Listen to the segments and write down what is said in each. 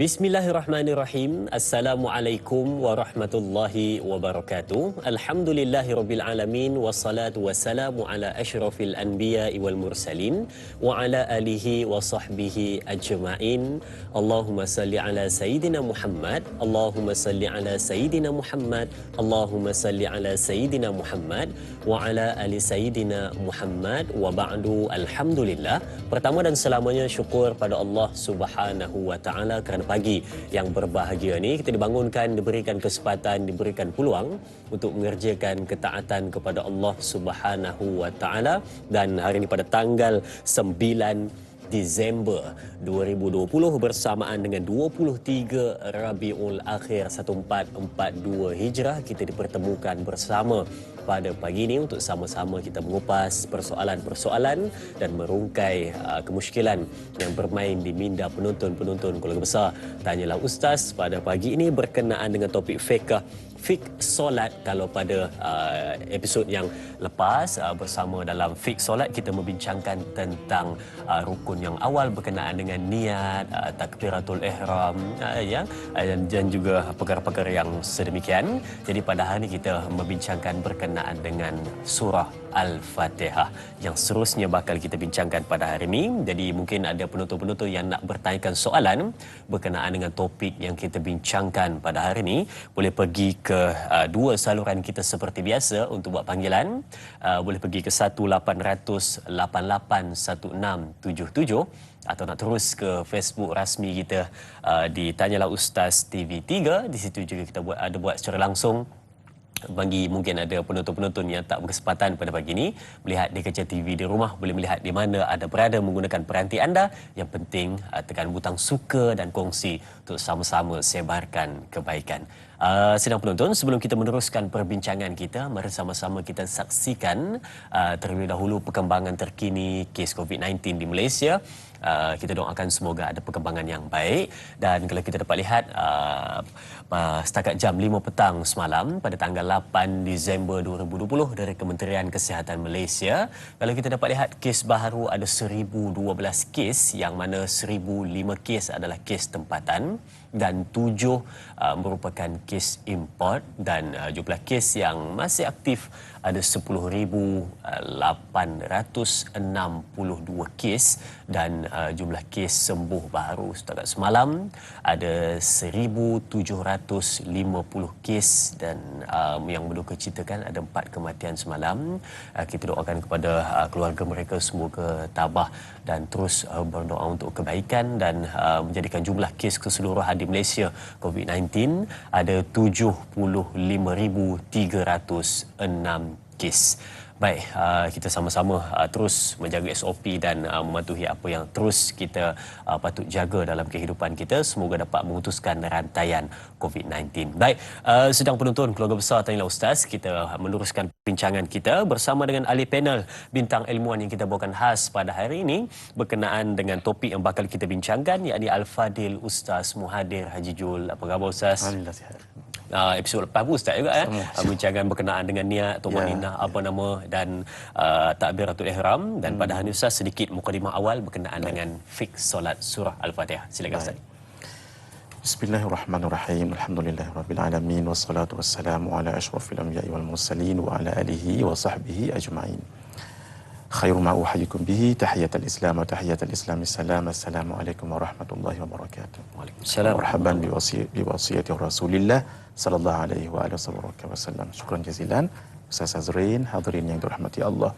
Bismillahirrahmanirrahim. Assalamualaikum warahmatullahi wabarakatuh. Alhamdulillahirabbil alamin wassalatu wassalamu ala asyrafil anbiya'i wal mursalin wa ala alihi wa sahbihi ajma'in. Allahumma salli ala sayyidina Muhammad. Allahumma salli ala sayyidina Muhammad. Allahumma salli ala sayyidina Muhammad wa ala ali sayyidina Muhammad wa ba'du. Alhamdulillah. Pertama dan selamanya syukur pada Allah Subhanahu wa taala kerana pagi yang berbahagia ni kita dibangunkan, diberikan kesempatan, diberikan peluang untuk mengerjakan ketaatan kepada Allah Subhanahu wa taala. Dan hari ini pada tanggal 9 Disember 2020 bersamaan dengan 23 Rabiul Akhir 1442 Hijrah, kita dipertemukan bersama pada pagi ini untuk sama-sama kita mengupas persoalan-persoalan dan merungkai kemusykilan yang bermain di minda penonton-penonton keluarga besar Tanyalah Ustaz. Pada pagi ini berkenaan dengan topik fiqh solat. Kalau pada episod yang lepas bersama dalam fiqh solat kita membincangkan tentang rukun yang awal berkenaan dengan niat, takbiratul ihram, dan juga perkara-perkara yang sedemikian. Jadi pada hari ini kita membincangkan berkenaan dengan surah Al-Fatihah yang seterusnya bakal kita bincangkan pada hari ini. Jadi mungkin ada penonton-penonton yang nak bertanyakan soalan berkenaan dengan topik yang kita bincangkan pada hari ini, boleh pergi ke dua saluran kita seperti biasa untuk buat panggilan. Boleh pergi ke 18881677 atau nak terus ke Facebook rasmi kita di Tanyalah Ustaz TV3. Di situ juga kita ada buat secara langsung bagi mungkin ada penonton-penonton yang tak berkesempatan pada pagi ini melihat di kaca TV di rumah, boleh melihat di mana anda berada menggunakan peranti anda. Yang penting tekan butang suka dan kongsi untuk sama-sama sebarkan kebaikan. Sidang penonton, sebelum kita meneruskan perbincangan kita, mari sama-sama kita saksikan terlebih dahulu perkembangan terkini kes COVID-19 di Malaysia. Kita doakan semoga ada perkembangan yang baik. Dan kalau kita dapat lihat setakat jam 5 petang semalam pada tanggal 8 Disember 2020 dari Kementerian Kesihatan Malaysia, kalau kita dapat lihat kes baharu ada 1012 kes, yang mana 1005 kes adalah kes tempatan dan 7 merupakan kes import, dan jumlah kes yang masih aktif ada 10,862 kes, dan jumlah kes sembuh baru setakat semalam ada 1,750 kes, dan yang berdukacitakan ada 4 kematian semalam. Kita doakan kepada keluarga mereka semoga tabah dan terus berdoa untuk kebaikan, dan menjadikan jumlah kes keseluruhan di Malaysia COVID-19 ada 75,306 kes. Baik, kita sama-sama terus menjaga SOP dan mematuhi apa yang terus kita patut jaga dalam kehidupan kita. Semoga dapat memutuskan rantaian COVID-19. Baik, sedang penonton keluarga besar Tanyalah Ustaz, kita meneruskan perbincangan kita bersama dengan ahli panel bintang ilmuwan yang kita bawakan khas pada hari ini berkenaan dengan topik yang bakal kita bincangkan, iaitu Al-Fadil Ustaz Muhadir Haji Jul. Apa khabar Ustaz? Alhamdulillah sihat. Episod lepas pun Ustaz juga bincangan berkenaan dengan niat, tumaninah, apa nama, dan takbiratul ihram. Dan pada hari ini Ustaz sedikit mukadimah awal berkenaan dengan fiqh solat surah Al-Fatihah. Silakan Ustaz. Bismillahirrahmanirrahim. Alhamdulillahirabbil alamin wassalatu wassalamu ala asyrafil anbiya'i wal mursalin wa ala alihi wa sahbihi ajma'in. Khairu ma uhayyikum bihi tahiyatul Islam wa tahiyatul Islam assalam. Assalamualaikum warahmatullahi wabarakatuh. Waalaikumsalam. Marhaban bi wasiyati Rasulillah sallallahu alaihi wa alihi wasallam. Syukran jazilan Ustaz Azrin, hadirin yang dirahmati Allah.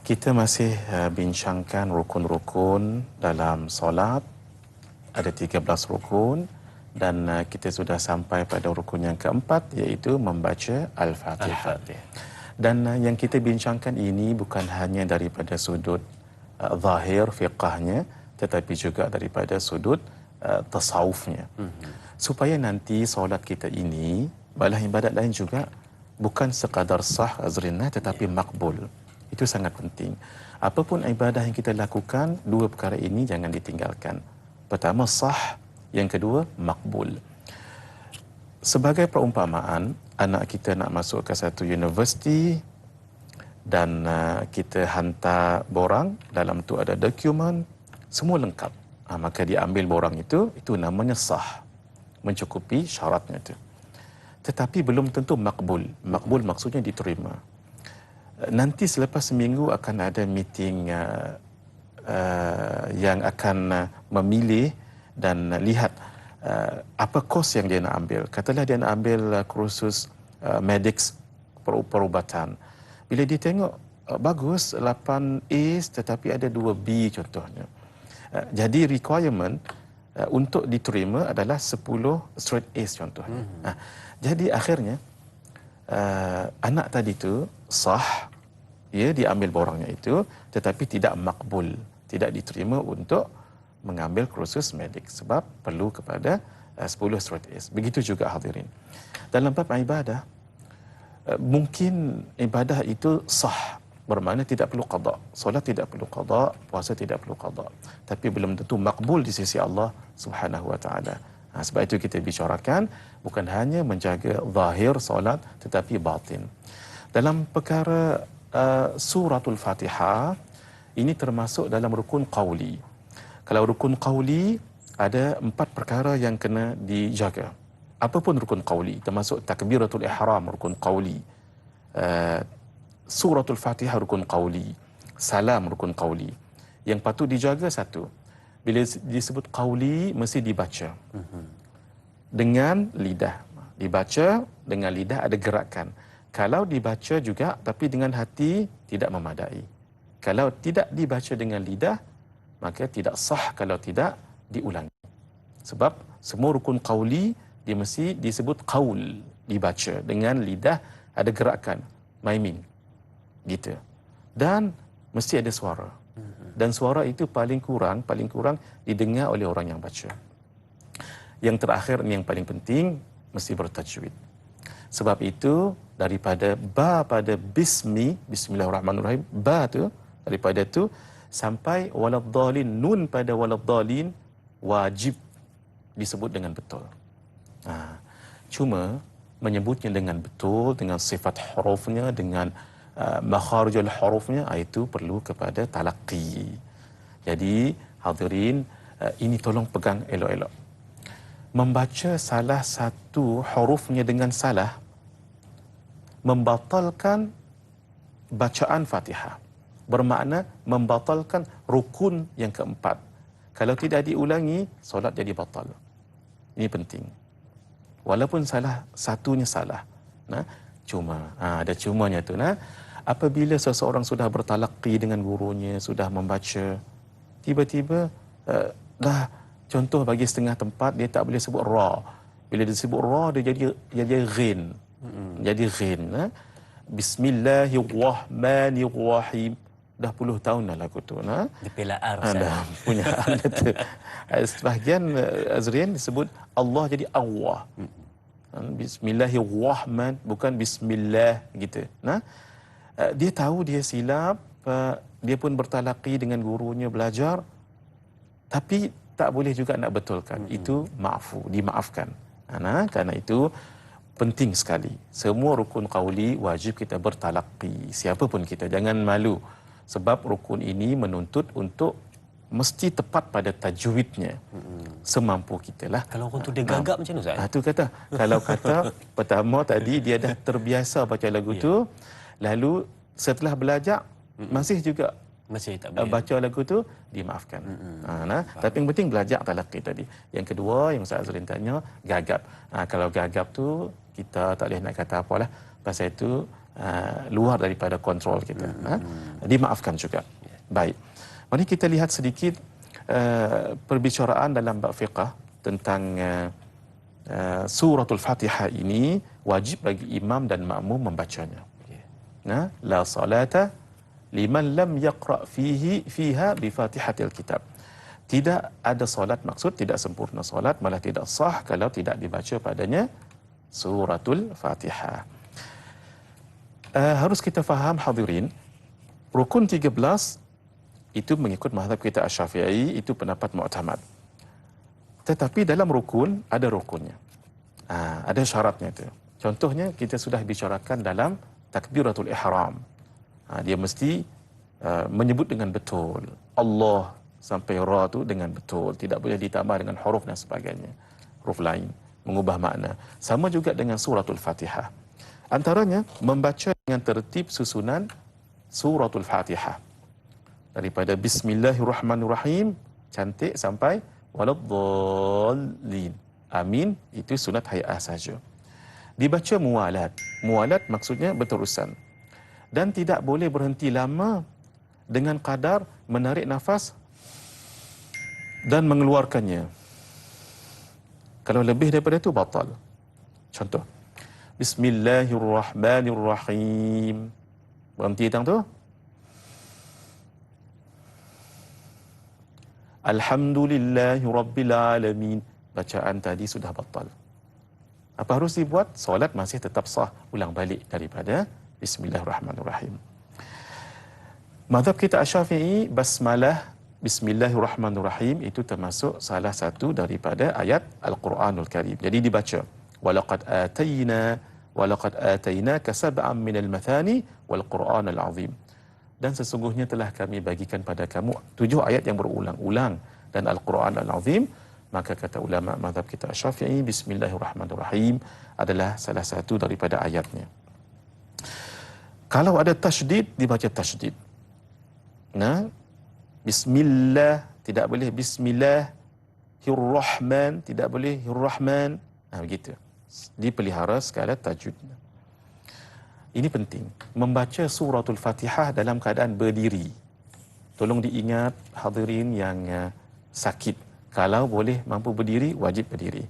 Kita masih bincangkan rukun-rukun dalam solat. Ada 13 rukun, dan kita sudah sampai pada rukun yang keempat, iaitu membaca Al-Fatihah. Dan yang kita bincangkan ini bukan hanya daripada sudut zahir fiqahnya, tetapi juga daripada sudut tasawufnya. Supaya nanti solat kita ini, balah ibadat lain juga, bukan sekadar sah azrinah, tetapi makbul. Itu sangat penting. Apapun ibadah yang kita lakukan, dua perkara ini jangan ditinggalkan. Pertama sah, yang kedua makbul. Sebagai perumpamaan, anak kita nak masuk ke satu universiti dan kita hantar borang, dalam tu ada dokumen, semua lengkap. maka diambil borang itu namanya sah, mencukupi syaratnya itu. Tetapi belum tentu makbul. Makbul maksudnya diterima. Nanti selepas seminggu akan ada meeting yang akan memilih dan lihat apa kos yang dia nak ambil. Katalah dia nak ambil kursus medics, perubatan. Bila dia tengok bagus 8 A's tetapi ada 2 B contohnya. Jadi requirement untuk diterima adalah 10 straight A's contohnya. Jadi akhirnya anak tadi tu sah, ya, diambil borangnya itu, tetapi tidak makbul, tidak diterima untuk mengambil kursus medik sebab perlu kepada 10 straight A's. Begitu juga hadirin. Dalam bab ibadah, mungkin ibadah itu sah, bermakna tidak perlu qada. Solat tidak perlu qada, puasa tidak perlu qada. Tapi belum tentu makbul di sisi Allah Subhanahu wa taala. Sebab itu kita bicarakan bukan hanya menjaga zahir solat tetapi batin. Dalam perkara suratul Fatihah, ini termasuk dalam rukun qauli. Kalau rukun qauli ada 4 perkara yang kena dijaga. Apapun rukun qauli, termasuk takbiratul ihram rukun qauli. Suratul Fatihah rukun qauli, salam rukun qauli. Yang patut dijaga satu, bila disebut qauli mesti dibaca dengan lidah. Dibaca dengan lidah, ada gerakan. Kalau dibaca juga tapi dengan hati tidak memadai. Kalau tidak dibaca dengan lidah, maka tidak sah kalau tidak diulangi. Sebab semua rukun qauli dia mesti disebut qaul, dibaca dengan lidah, ada gerakan, maiming gitu. Dan mesti ada suara. Dan suara itu paling kurang didengar oleh orang yang baca. Yang terakhir ni yang paling penting, mesti bertajwid. Sebab itu daripada ba pada bismillahirrahmanirrahim, ba tu daripada tu sampai waladdallin, nun pada waladdallin wajib disebut dengan betul. Cuma menyebutnya dengan betul, dengan sifat hurufnya, dengan makharijul hurufnya, itu perlu kepada talaqi. Jadi hadirin, ini tolong pegang elok-elok. Membaca salah satu hurufnya dengan salah membatalkan bacaan Fatihah. Bermakna membatalkan rukun yang keempat. Kalau tidak diulangi, solat jadi batal. Ini penting. Walaupun salah satunya salah. Cuma, ada cumanya tu. Apabila seseorang sudah bertalaqi dengan gurunya, sudah membaca, tiba-tiba dah, contoh bagi setengah tempat dia tak boleh sebut ra. Bila dia sebut ra, dia jadi ghin. Jadi ghin. Bismillahirrahmanirrahim. Dah puluh tahun dah lagu tu. Dia pela ar. Dah punya tu. Sebahagian Azrian disebut Allah jadi Allah. Bismillahirrahman, bukan bismillah gitu. Dia tahu dia silap, dia pun bertalaqi dengan gurunya, belajar, tapi tak boleh juga nak betulkan. Itu maafu, dimaafkan. Karena itu penting sekali. Semua rukun qauli wajib kita bertalaqi. Siapapun kita, jangan malu. Sebab rukun ini menuntut untuk mesti tepat pada tajwidnya. Semampu kita lah. Kalau orang tu dia gagap macam mana, Ustaz? Tu kata, kalau kata pertama tadi dia dah terbiasa baca lagu tu, lalu setelah belajar masih juga tak boleh baca lagu tu, dimaafkan. Tapi yang penting belajar talaqi tadi. Yang kedua yang Ustaz Azrin tanya, gagap. Kalau gagap tu kita tak boleh nak kata apalah, pasal itu luar daripada kontrol kita. Dimaafkan juga. Baik. Mari kita lihat sedikit perbicaraan dalam bab fiqh tentang suratul Fatihah ini wajib bagi imam dan makmum membacanya. La salata liman lam yaqra fiha bi Fatihatil Kitab. Tidak ada solat, maksud tidak sempurna solat, malah tidak sah kalau tidak dibaca padanya suratul Fatihah. Harus kita faham hadirin, rukun 13 itu mengikut mazhab kita Asy-Syafi'i, itu pendapat mu'tamad. Tetapi dalam rukun ada rukunnya. Ada syaratnya itu. Contohnya kita sudah bicarakan dalam takbiratul ihram. Dia mesti menyebut dengan betul. Allah sampai ra tu dengan betul. Tidak boleh ditambah dengan huruf dan sebagainya. Huruf lain mengubah makna. Sama juga dengan suratul Fatihah. Antaranya membaca dengan tertib susunan suratul Fatihah. Daripada Bismillahirrahmanirrahim cantik sampai waladdallin. Amin itu sunat hay'ah saja. Dibaca muwalat. Muwalat maksudnya berterusan. Dan tidak boleh berhenti lama dengan kadar menarik nafas dan mengeluarkannya. Kalau lebih daripada itu batal. Contoh. Bismillahirrahmanirrahim. Berhenti tang tu. Alhamdulillahirabbilalamin. Bacaan tadi sudah batal. Apa harus dibuat? Solat masih tetap sah. Ulang balik daripada Bismillahirrahmanirrahim. Mazhab kita Asy-Syafi'i, basmalah Bismillahirrahmanirrahim itu termasuk salah satu daripada ayat Al-Quranul Karim. Jadi dibaca. Walaqad atainaka sab'an minal mathani wal Qur'anal azim. Dan sesungguhnya telah kami bagikan pada kamu 7 ayat yang berulang-ulang dan Al-Quran Al-Azim. Maka kata ulama mazhab kita Syafi'i, Bismillahirrahmanirrahim adalah salah satu daripada ayatnya. Kalau ada tasydid, dibaca tasydid. Nah, Bismillah tidak boleh Bismillahirrahman, tidak boleh Hirrahman. Nah, begitu. Dipelihara skala tajwid. Ini penting. Membaca suratul Fatihah dalam keadaan berdiri. Tolong diingat hadirin yang sakit. Kalau boleh mampu berdiri, wajib berdiri.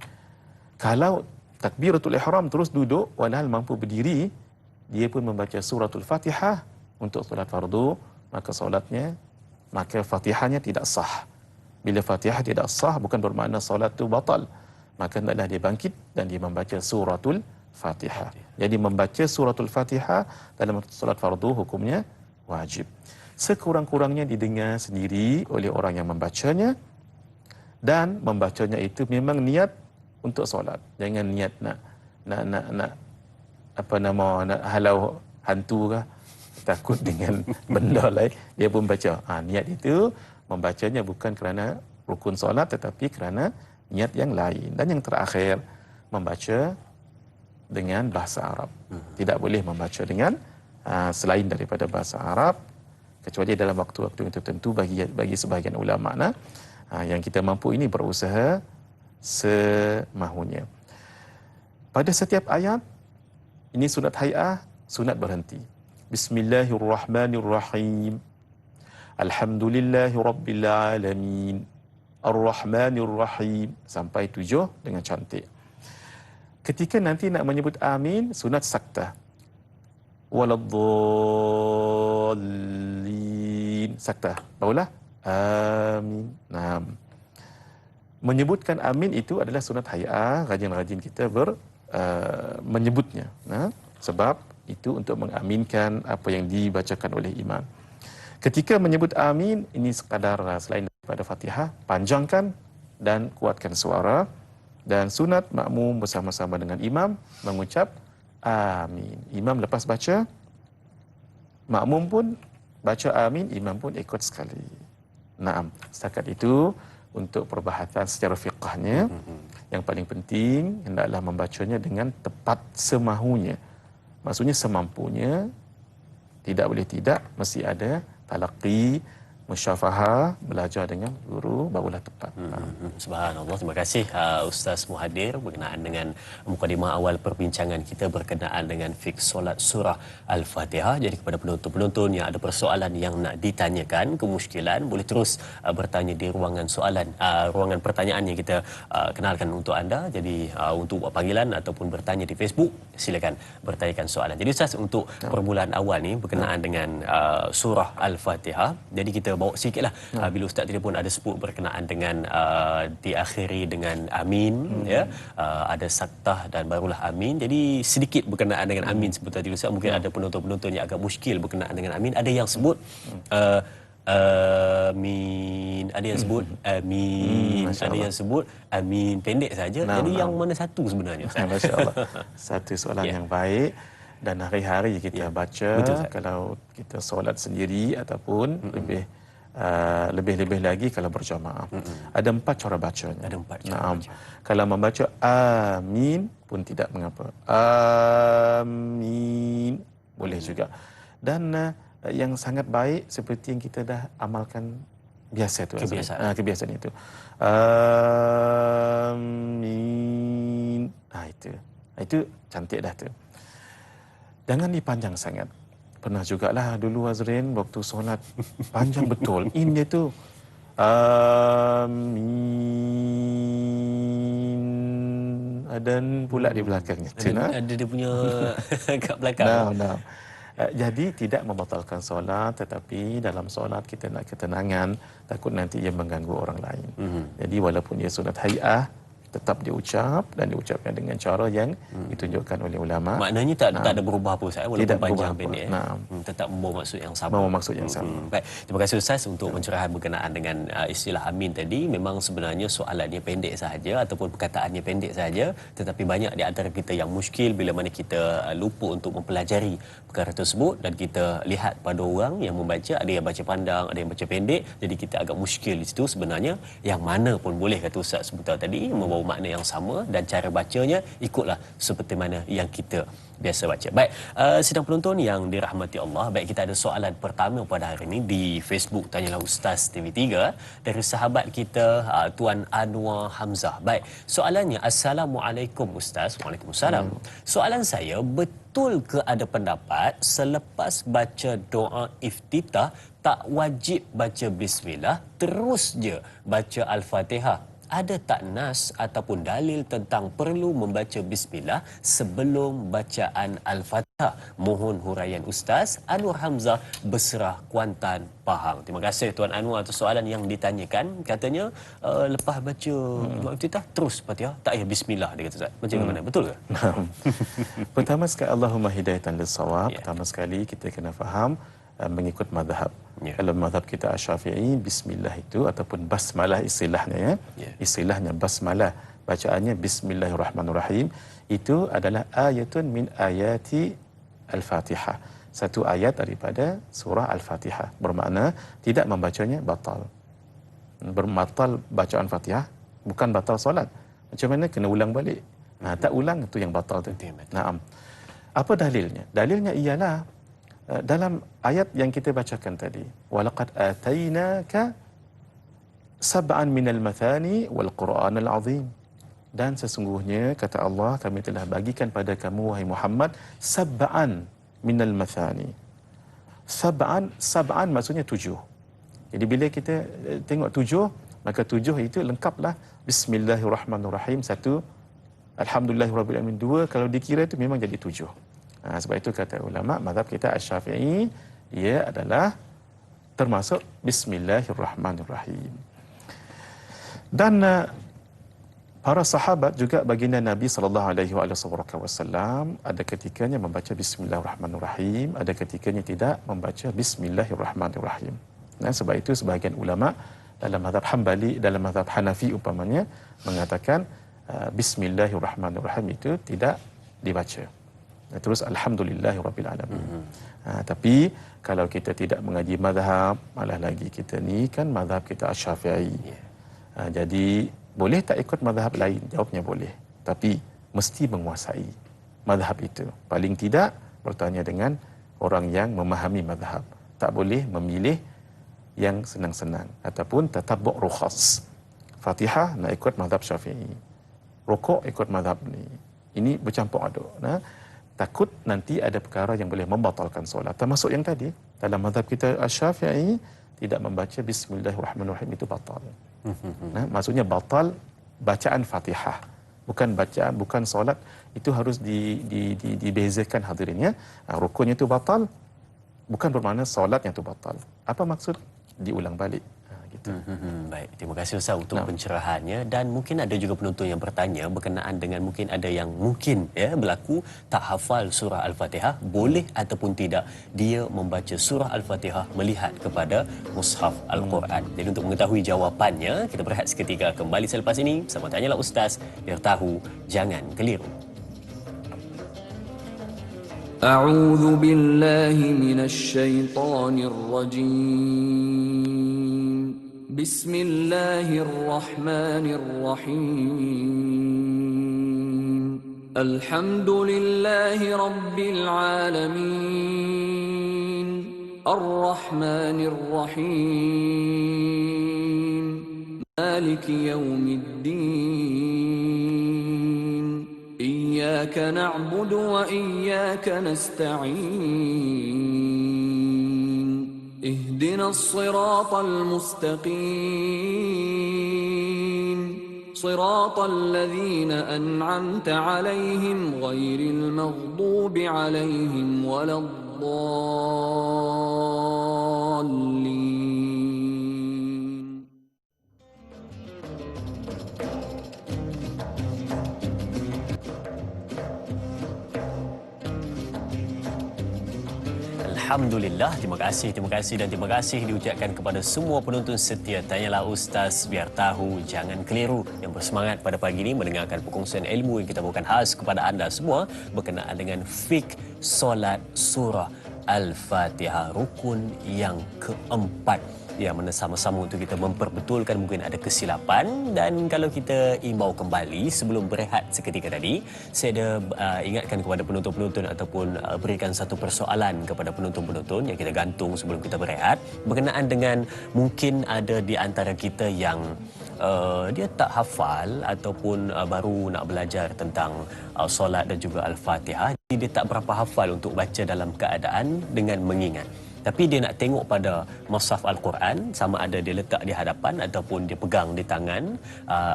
Kalau takbiratul ihram terus duduk, walhal mampu berdiri, dia pun membaca suratul Fatihah untuk solat fardu, maka Fatihahnya tidak sah. Bila Fatihah tidak sah, bukan bermakna solat itu batal. Maka hendaklah dia bangkit dan dia membaca suratul Fatihah. Jadi membaca suratul Fatihah dalam solat fardu hukumnya wajib. Sekurang-kurangnya didengar sendiri oleh orang yang membacanya, dan membacanya itu memang niat untuk solat. Jangan niat nak halau hantu kah, takut dengan benda lain dia pun baca. Niat itu membacanya bukan kerana rukun solat tetapi kerana niat yang lain. Dan yang terakhir, membaca dengan bahasa Arab. Tidak boleh membaca dengan selain daripada bahasa Arab, kecuali dalam waktu-waktu yang tertentu bagi sebahagian ulama. Yang kita mampu ini berusaha semahunya. Pada setiap ayat, ini sunat hay'ah, sunat berhenti. Bismillahirrahmanirrahim. Alhamdulillahirabbilalamin. Ar-Rahmanirrahim. Sampai 7 dengan cantik. Ketika nanti nak menyebut amin, sunat saktah. Waladdallin. Saktah. Barulah amin. Nah, menyebutkan amin itu adalah sunat hay'ah. Rajin-rajin kita menyebutnya. Sebab itu untuk mengaminkan apa yang dibacakan oleh imam. Ketika menyebut amin, ini sekadar selain daripada Fatihah, panjangkan dan kuatkan suara. Dan sunat makmum bersama-sama dengan imam mengucap amin. Imam lepas baca, makmum pun baca amin, imam pun ikut sekali. Naam, setakat itu untuk perbahasan secara fiqahnya. Yang paling penting hendaklah membacanya dengan tepat semahunya. Maksudnya semampunya, tidak boleh tidak, mesti ada talaqi, musyafahah, belajar dengan guru, barulah tepat. Subhanallah. Terima kasih Ustaz Muhadir berkenaan dengan mukadimah awal perbincangan kita berkenaan dengan fiqh solat surah Al-Fatihah. Jadi kepada penonton-penonton yang ada persoalan yang nak ditanyakan, kemusykilan, boleh terus bertanya di ruangan soalan, ruangan pertanyaan yang kita kenalkan untuk anda. Jadi untuk buat panggilan ataupun bertanya di Facebook, silakan bertanyakan soalan. Jadi Ustaz, untuk permulaan awal ni berkenaan dengan surah Al-Fatihah. Jadi kita bawa sikitlah bila Ustaz tadi pun ada sebut berkenaan dengan diakhiri dengan amin, ya, ada saktah dan barulah amin. Jadi sedikit berkenaan dengan amin sebut tadi Ustaz, mungkin ada penonton-penonton yang agak muskil berkenaan dengan amin. Ada yang sebut amin, ada yang sebut amin, ada yang sebut amin pendek saja. Jadi yang mana satu sebenarnya Ustaz? Masya-Allah. Satu soalan yang baik. Dan hari-hari kita baca, kalau kita solat sendiri ataupun lebih Lebih-lebih lagi kalau berjamaah. Ada 4 cara bacanya. Ada 4 cara Naam. baca. Kalau membaca amin pun tidak mengapa. Amin boleh juga. Dan yang sangat baik seperti yang kita dah amalkan biasa tu Azrain. Kebiasaan. Kebiasaan itu. Amin. Itu cantik dah tu. Jangan dipanjang sangat. Pernah jugalah dulu Azrin waktu solat panjang betul. In dia tu amin. Dan pula di belakangnya. Ada dia punya kat belakang. Nah. Jadi tidak membatalkan solat, tetapi dalam solat kita nak ketenangan, takut nanti ia mengganggu orang lain. Jadi walaupun ia solat hay'ah, tetap diucap dan diucapkan dengan cara yang ditunjukkan oleh ulama. Maknanya tak ada berubah apa Ustaz walaupun Tidak panjang berubah pendek. apa. Tetap membawa maksud yang sama. Membawa maksud yang sama. Baik, terima kasih Ustaz untuk pencerahan berkenaan dengan istilah amin tadi. Memang sebenarnya soalannya pendek sahaja ataupun perkataannya pendek sahaja, tetapi banyak di antara kita yang muskil bila mana kita lupa untuk mempelajari perkara tersebut dan kita lihat pada orang yang membaca, ada yang baca pandang, ada yang baca pendek, jadi kita agak muskil di situ. Sebenarnya yang mana pun boleh, kata Ustaz sebentar tadi, membawa makna yang sama dan cara bacanya ikutlah seperti mana yang kita biasa baca. Baik, sidang penonton yang dirahmati Allah, baik, kita ada soalan pertama pada hari ini di Facebook Tanyalah Ustaz TV3 dari sahabat kita Tuan Anwar Hamzah. Baik, soalannya, Assalamualaikum Ustaz. Waalaikumsalam. Soalan saya, betul ke ada pendapat selepas baca doa iftitah tak wajib baca bismillah, terus je baca Al-Fatihah? Ada tak nas ataupun dalil tentang perlu membaca bismillah sebelum bacaan Al-Fatihah? Mohon huraian Ustaz. Anwar Hamzah, Berserah, Kuantan, Pahang. Terima kasih Tuan Anwar atas soalan yang ditanyakan. Katanya lepas baca doa iftitah terus Fatihah, tak payah bismillah, dia kata Ustaz. Macam mana? Betul ke? Pertama sekali, Allahumma hidayatan lis-shawab. Ya. Pertama sekali kita kena faham mengikut mazhab. Ya. Kalau mazhab kita Asy-Syafi'i, bismillah itu ataupun basmalah istilahnya ya. Ya. Istilahnya basmalah, bacaannya bismillahirrahmanirrahim. Itu adalah ayatun min ayati Al-Fatihah. Satu ayat daripada surah Al-Fatihah. Bermakna tidak membacanya batal. Berbatal bacaan Fatihah, bukan batal solat. Macam mana? Kena ulang balik. Tak ulang, itu yang batal tu. Naam. Apa dalilnya? Dalilnya ialah dalam ayat yang kita bacakan tadi, walaqad atainaka sab'an minal mathani wal Qur'anal azim. Dan sesungguhnya kata Allah, kami telah bagikan pada kamu wahai Muhammad sab'an minal mathani. Sab'an maksudnya 7. Jadi bila kita tengok 7, maka 7 itu lengkaplah bismillahirrahmanirrahim 1, alhamdulillahirabbil alamin 2, kalau dikira itu memang jadi 7. Sebab itu kata ulama mazhab kita Asy-Syafi'i, ia adalah termasuk bismillahirrahmanirrahim. Dan para sahabat juga baginda Nabi sallallahu alaihi wasallam ada ketikanya membaca bismillahirrahmanirrahim, ada ketikanya tidak membaca bismillahirrahmanirrahim. Sebab itu sebahagian ulama dalam mazhab Hambali, dalam mazhab Hanafi umpamanya mengatakan bismillahirrahmanirrahim itu tidak dibaca. Terus alhamdulillahirabbil alamin. Tapi kalau kita tidak mengaji mazhab, malah lagi kita ni kan mazhab kita Asy-Syafi'i. Jadi boleh tak ikut mazhab lain? Jawabnya boleh. Tapi mesti menguasai mazhab itu. Paling tidak bertanya dengan orang yang memahami mazhab. Tak boleh memilih yang senang-senang ataupun tatabbu' rukhas. Fatihah nak ikut mazhab Syafi'i. Rukuk ikut mazhab ni. Ini bercampur aduk. Takut nanti ada perkara yang boleh membatalkan solat. Termasuk yang tadi, dalam mazhab kita Asy-Syafi'i, tidak membaca bismillahirrahmanirrahim itu batal. Maksudnya batal bacaan Fatihah. Bukan solat, itu harus dibezakan hadirinnya. Rukunnya itu batal, bukan bermakna solatnya itu batal. Apa maksud? Diulang balik. Gitu. Baik, terima kasih Ustaz untuk pencerahannya. Dan mungkin ada juga penonton yang bertanya berkenaan dengan mungkin ada yang mungkin berlaku tak hafal surah Al-Fatihah, boleh ataupun tidak dia membaca surah Al-Fatihah melihat kepada mushaf Al-Quran. Jadi untuk mengetahui jawapannya, kita berehat seketika, kembali selepas ini bersama Tanyalah Ustaz, biar tahu jangan keliru. A'udzu billahi minasy syaithanir rajim. Bismillahirrahmanirrahim. Alhamdulillahi Rabbil Alamin. Ar-Rahmanir Rahim. Maliki Yawmiddin. Iyyaka na'budu wa iyyaka nasta'in. Ihdinas siratal mustaqim. Siratal ladzina an'amta 'alaihim ghairil maghdubi 'alaihim waladdallin. Alhamdulillah, terima kasih dan terima kasih diucapkan kepada semua penonton setia Tanyalah Ustaz, biar tahu jangan keliru, yang bersemangat pada pagi ini mendengarkan perkongsian ilmu yang kita bawakan khas kepada anda semua berkenaan dengan fiqh solat surah Al-Fatihah, rukun yang keempat, yang mana sama-sama untuk kita memperbetulkan mungkin ada kesilapan. Dan kalau kita imbau kembali sebelum berehat seketika tadi, saya ada ingatkan kepada penonton-penonton ataupun berikan satu persoalan kepada penonton-penonton yang kita gantung sebelum kita berehat berkenaan dengan mungkin ada di antara kita yang dia tak hafal ataupun baru nak belajar tentang solat dan juga Al-Fatihah. Dia tak berapa hafal untuk baca dalam keadaan dengan mengingat. Tapi dia nak tengok pada mushaf Al-Quran, sama ada dia letak di hadapan ataupun dia pegang di tangan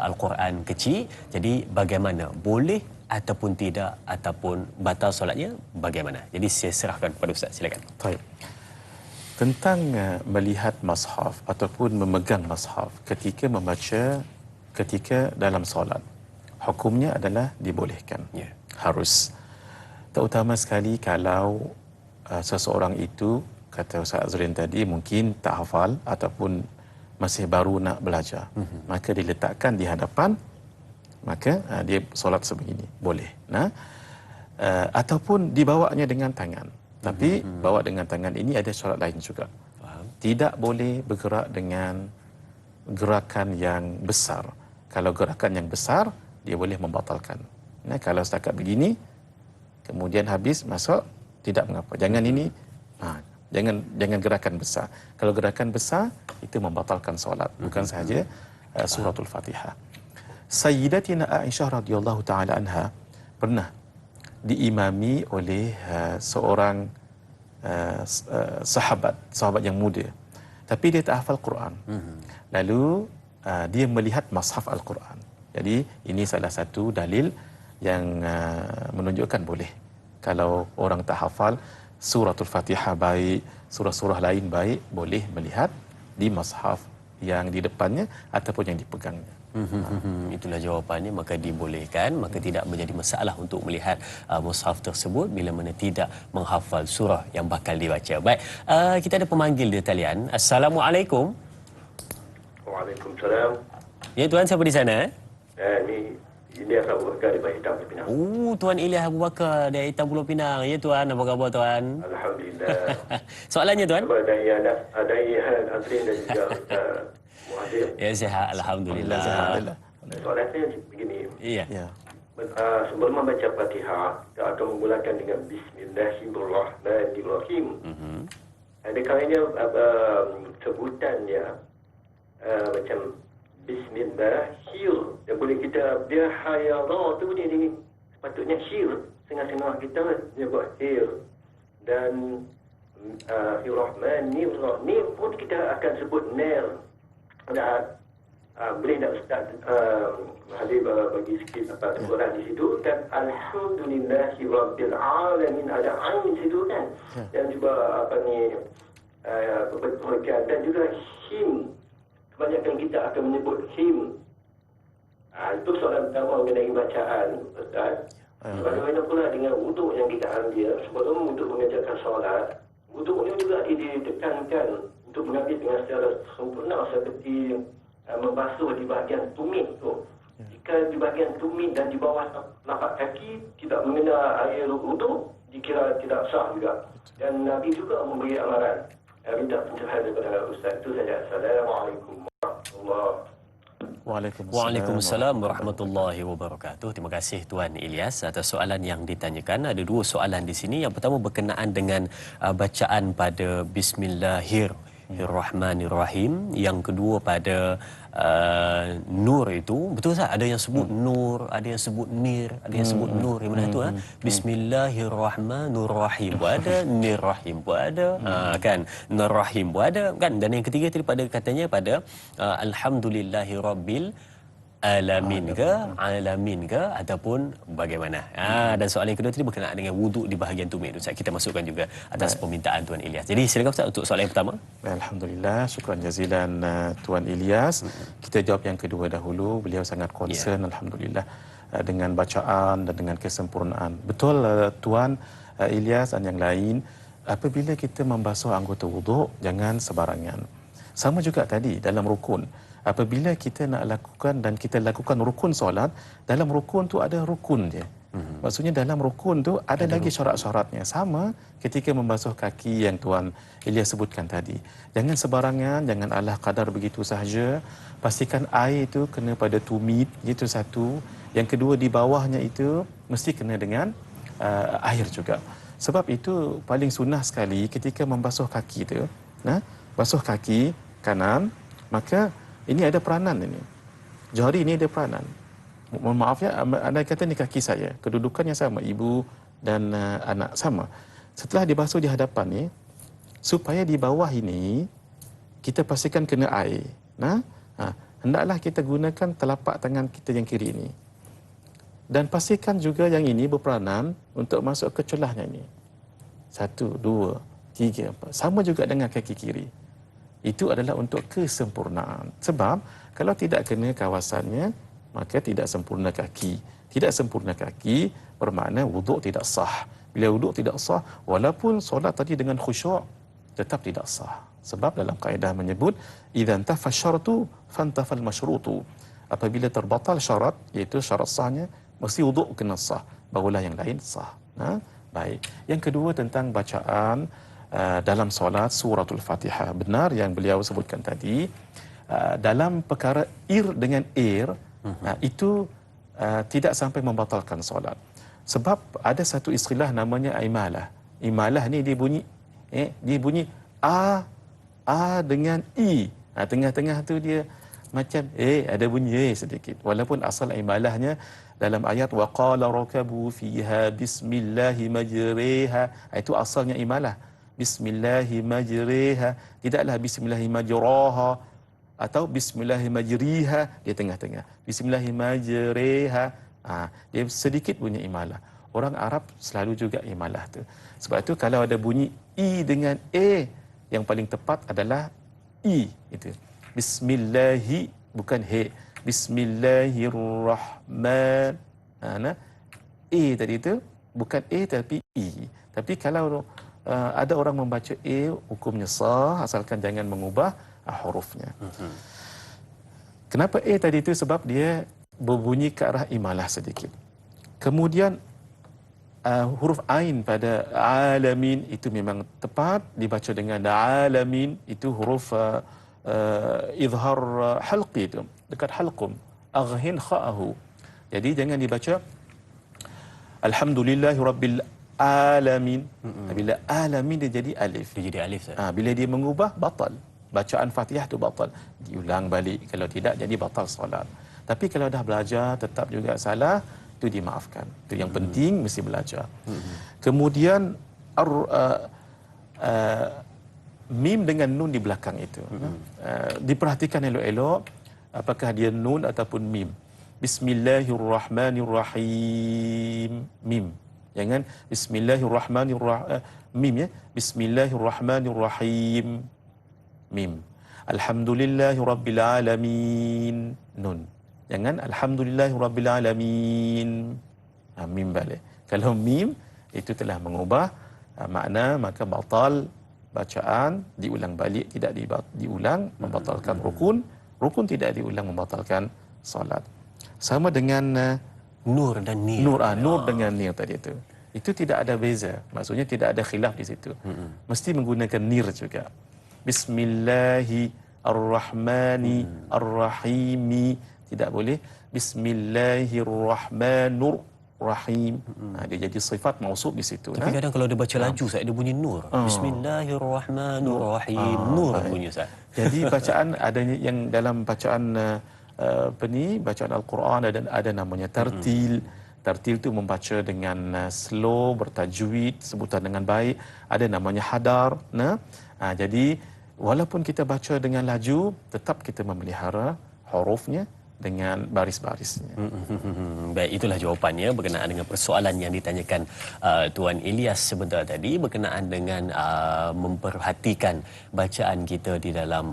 Al-Quran kecil. Jadi bagaimana? Boleh ataupun tidak, ataupun batal solatnya bagaimana? Jadi saya serahkan kepada Ustaz, silakan. Baik. Tentang melihat mushaf ataupun memegang mushaf ketika membaca ketika dalam solat, hukumnya adalah dibolehkan. Ya. Harus. Terutama sekali kalau seseorang itu, kata Ustaz Azrin tadi, mungkin tak hafal ataupun masih baru nak belajar. Maka diletakkan di hadapan, maka dia solat sebegini, boleh. Ataupun dibawanya dengan tangan. Tapi bawa dengan tangan ini ada syarat lain juga. Tidak boleh bergerak dengan gerakan yang besar. Kalau gerakan yang besar, dia boleh membatalkan. Kalau setakat begini, kemudian habis masuk, tidak mengapa. Jangan ini, jangan gerakan besar. Kalau gerakan besar, itu membatalkan solat. Bukan sahaja suratul Fatihah. Sayyidatina Aisyah radhiyallahu taala anha pernah diimami oleh seorang sahabat yang muda, tapi dia tak hafal Quran. Lalu dia melihat mushaf Al-Quran. Jadi ini salah satu dalil yang menunjukkan boleh. Kalau orang tak hafal suratul Fatihah baik, surah-surah lain baik, boleh melihat di mushaf yang di depannya ataupun yang dipegangnya. Itulah jawapannya, maka dibolehkan, maka tidak menjadi masalah untuk melihat mushaf tersebut bila mana tidak menghafal surah yang bakal dibaca. Baik, kita ada pemanggil di talian. Assalamualaikum. Waalaikumsalam. Ya tuan, siapa di sana? Ini Ilyas Abu Bakar di Hitam Pulau Pinang. Tuan Ilyas Abu Bakar dari Hitam Pulau Pinang. Ya tuan, apa khabar tuan? Alhamdulillah. Soalannya tuan? Ada Azrin dan juga Muhadir. Ya, sihat alhamdulillah. Soalan saya begini. Iya. Ya. Sebelum membaca Fatihah, kita akan memulakan dengan Bismillahirrahmanirrahim. Ada kalanya sebutannya macam Bismillahir. Dan boleh kita dia hayara tu dia ni sepatutnya hir. Setengah-setengah kita dia buat hir. Dan Rahmanir pun kita akan sebut ner. Boleh tak Ustaz Habib bagi sikit Quran di situ, dan Alhamdulillahi Rabbil Alamin ada ain di situ kan, dan juga perbetulan dan juga him. Kebanyakan kita akan menyebut him. Itu soalan pertama mengenai bacaan Ustaz. Bagaimana pula dengan wuduk yang kita ambil sebelum untuk mengerjakan solat? Wuduknya juga ditekankan untuk mengambil dengan secara sempurna seperti membasuh di bahagian tumit tu. Jika di bahagian tumit dan di bawah lapak kaki tidak mengenal air wuduk, dikira tidak sah juga. Dan Nabi juga memberi amaran. Minta pencerahan daripada Ustaz. Itu saja. Assalamualaikum warahmatullahi Waalaikumsalam warahmatullahi wabarakatuh. Terima kasih Tuan Ilyas atas soalan yang ditanyakan. Ada dua soalan di sini. Yang pertama berkenaan dengan bacaan pada Bismillahirrahmanirrahim. Yang kedua pada nur itu. Betul tak? Ada yang sebut nur, ada yang sebut nir, ada yang sebut nur. Yang mana tu? Bismillahirrahmanirrahim pun ada, nirrahim pun ada, kan? Nirrahim pun ada, kan? Dan yang ketiga tadi pada katanya pada alhamdulillahirabbil alamin ke, alamin ke, ataupun bagaimana. Dan soalan yang kedua tadi berkenaan dengan wuduk di bahagian tumit. Ustaz, kita masukkan juga atas permintaan Tuan Ilyas. Jadi silakan Ustaz untuk soalan yang pertama. Alhamdulillah, syukran jazilan Tuan Ilyas. Kita jawab yang kedua dahulu. Beliau sangat concern, alhamdulillah, dengan bacaan dan dengan kesempurnaan. Betul Tuan Ilyas dan yang lain, apabila kita membasuh anggota wuduk, jangan sebarangan. Sama juga tadi dalam rukun. Apabila kita nak lakukan dan kita lakukan rukun solat, dalam rukun tu ada rukun dia. Maksudnya dalam rukun tu ada lagi syarat-syaratnya. Sama ketika membasuh kaki yang Tuan Ilyas sebutkan tadi. Jangan sebarangan, jangan ala kadar begitu sahaja. Pastikan air itu kena pada tumit, itu satu. Yang kedua, di bawahnya itu mesti kena dengan air juga. Sebab itu paling sunnah sekali ketika membasuh kaki tu, basuh kaki kanan, maka ini ada peranan ini. Jari ini ada peranan. Mohon maaf ya, anda kata ni kaki saya. Kedudukannya sama, ibu dan anak sama. Setelah dibasuh di hadapan ni, supaya di bawah ini, kita pastikan kena air. Hendaklah kita gunakan telapak tangan kita yang kiri ini. Dan pastikan juga yang ini berperanan untuk masuk ke celahnya ini. 1, 2, 3, 4. Sama juga dengan kaki kiri. Itu adalah untuk kesempurnaan. Sebab kalau tidak kena kawasannya, maka tidak sempurna kaki. Tidak sempurna kaki bermakna wuduk tidak sah. Bila wuduk tidak sah, walaupun solat tadi dengan khusyuk, tetap tidak sah. Sebab dalam kaedah menyebut, idzan tafasyartu fantafal masyrutu. Apabila terbatal syarat, iaitu syarat sahnya, mesti wuduk kena sah. Barulah yang lain sah. Baik. Yang kedua tentang bacaan dalam solat suratul Fatihah. Benar yang beliau sebutkan tadi, dalam perkara ir dengan ir, itu tidak sampai membatalkan solat. Sebab ada satu istilah namanya imalah. Imalah ni dia bunyi a dengan i. Tengah-tengah tu dia macam ada bunyi sedikit. Walaupun asal imalahnya dalam ayat waqala rakabu fiha bismillahi majriha, itu asalnya imalah. Bismillahi majriha, tidaklah bismillahi majraha atau bismillahi majriha, dia tengah-tengah. Bismillahi majriha, dia sedikit bunyi imalah. Orang Arab selalu juga imalah tu. Sebab itu kalau ada bunyi i dengan a, yang paling tepat adalah i itu. Bismillahi, bukan he. Bismillahirrahman. A tadi itu bukan a tapi i. Tapi kalau ada orang membaca a, hukumnya sah asalkan jangan mengubah hurufnya. Kenapa a tadi itu? Sebab dia berbunyi ke arah imalah sedikit. Kemudian huruf ain pada alamin itu memang tepat dibaca dengan alamin, itu huruf izhar halqi itu dekat halqum, aghhin kha'ahu. Jadi jangan dibaca alhamdulillahirabbil alamin. Bila alamin dia jadi alif. Dia jadi alif. Bila dia mengubah, batal. Bacaan Fatihah tu batal. Diulang balik. Kalau tidak, jadi batal solat. Tapi kalau dah belajar, tetap juga salah, itu dimaafkan. Itu yang penting, mesti belajar. Kemudian, mim dengan nun di belakang itu. Diperhatikan elok-elok, apakah dia nun ataupun mim. Bismillahirrahmanirrahim. Mim. Jangan Bismillahirrahmanirrahim. Mim ya. Bismillahirrahmanirrahim. Mim. Alhamdulillahirabbilalamin. Nun. Jangan Alhamdulillahirabbilalamin. Mim balik. Kalau mim itu telah mengubah makna, maka batal bacaan, diulang balik, tidak diulang, membatalkan rukun. Rukun tidak diulang, membatalkan salat. Sama dengan nur dan nir. Nur dengan nir tadi itu. Itu tidak ada beza. Maksudnya tidak ada khilaf di situ. Mesti menggunakan nir juga. Bismillahirrahmanirrahim. Tidak boleh Bismillahirrahmanirrahim. Dia jadi sifat mausuf di situ. Tapi kadang kalau dia baca laju, Ustaz, dia bunyi nur. Bismillahirrahmanirrahim. Nur bunyi, Ustaz. Jadi bacaan adanya yang dalam bacaan bacaan Al-Quran ada namanya tartil. Tartil itu membaca dengan slow, bertajwid, sebutan dengan baik. Ada namanya hadar. Jadi walaupun kita baca dengan laju, tetap kita memelihara hurufnya dengan baris-barisnya. Baik, itulah jawapannya berkenaan dengan persoalan yang ditanyakan Tuan Ilyas sebentar tadi berkenaan dengan memperhatikan bacaan kita di dalam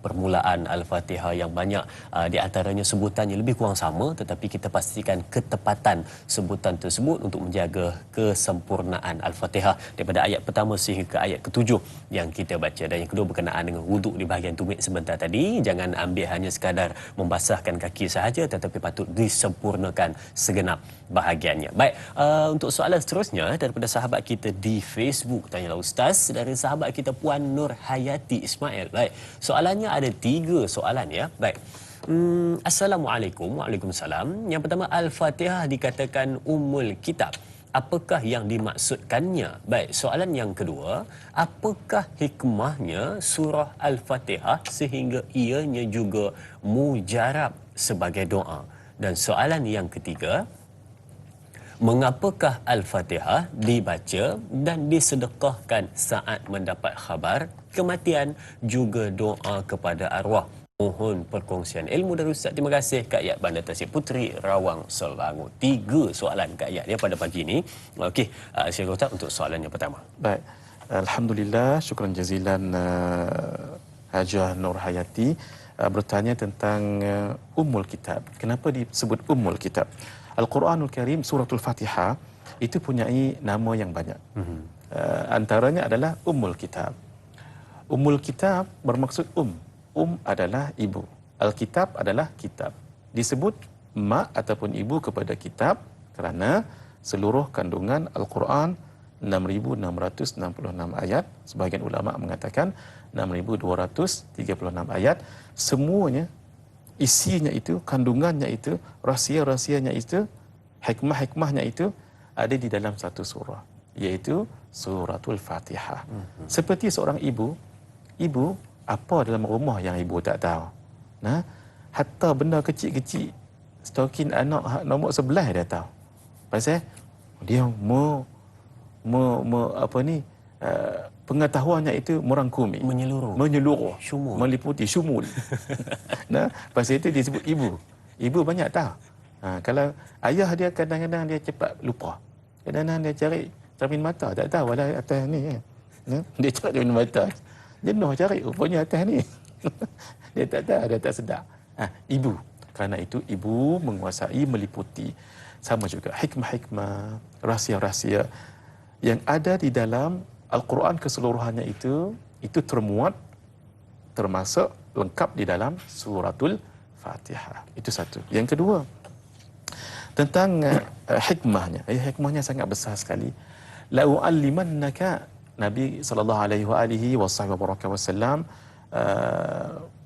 permulaan Al-Fatihah yang banyak di antaranya sebutannya lebih kurang sama, tetapi kita pastikan ketepatan sebutan tersebut untuk menjaga kesempurnaan Al-Fatihah daripada ayat pertama sehingga ke ayat ke-7 yang kita baca. Dan yang kedua berkenaan dengan wuduk di bahagian tumit sebentar tadi, jangan ambil hanya sekadar membasah kaki sahaja, tetapi patut disempurnakan segenap bahagiannya. Baik, untuk soalan seterusnya daripada sahabat kita di Facebook, tanyalah Ustaz, dari sahabat kita Puan Nur Hayati Ismail. Baik, soalannya ada 3 soalan ya. Baik. Assalamualaikum. Waalaikumsalam. Yang pertama, Al-Fatihah dikatakan Ummul Kitab. Apakah yang dimaksudkannya? Baik, soalan yang kedua, apakah hikmahnya surah Al-Fatihah sehingga ianya juga mujarab sebagai doa? Dan soalan yang ketiga, mengapakah Al-Fatihah dibaca dan disedekahkan saat mendapat khabar kematian juga doa kepada arwah? Mohon perkongsian ilmu dari Ustaz. Terima kasih Kak Yat Bandar Tasik Puteri, Rawang, Selangor. 3 soalan Kak Yat ya pada pagi ini. Okey, silakan Ustaz untuk soalan yang pertama. Baik. Alhamdulillah, syukran jazilan Hajah Nur Hayati bertanya tentang Ummul Kitab. Kenapa disebut Ummul Kitab? Al-Quranul Karim suratul Fatihah itu punyai nama yang banyak. Antaranya adalah Ummul Kitab. Ummul Kitab bermaksud adalah ibu. Al-Kitab adalah kitab. Disebut mak ataupun ibu kepada kitab kerana seluruh kandungan Al-Quran 6,666 ayat. Sebahagian ulama mengatakan 6,236 ayat. Semuanya, isinya itu, kandungannya itu, rahsia-rahsianya itu, hikmah-hikmahnya itu ada di dalam satu surah, iaitu suratul Fatihah. Seperti seorang ibu apa dalam rumah yang ibu tak tahu? Hatta benda kecil-kecil, stokin anak nombor 11 dia tahu. Pasal dia pengetahuannya itu merangkumi, menyeluruh, meliputi, syumul. Pasal itu disebut ibu. Ibu banyak tahu. Kalau ayah dia kadang-kadang dia cepat lupa. Kadang-kadang dia cari cermin mata, tak tahu ada atas ni. Dia cari cermin mata. Jenuh cari, rupanya atas ni. Dia tak tahu, dia tak sedar. Ibu. Kerana itu ibu menguasai, meliputi. Sama juga hikmah-hikmah, rahsia-rahsia yang ada di dalam Al-Quran keseluruhannya itu termuat, termasuk lengkap di dalam suratul Fatihah. Itu satu. Yang kedua, tentang hikmahnya. Hikmahnya sangat besar sekali. La'u'allimannaka, Nabi SAW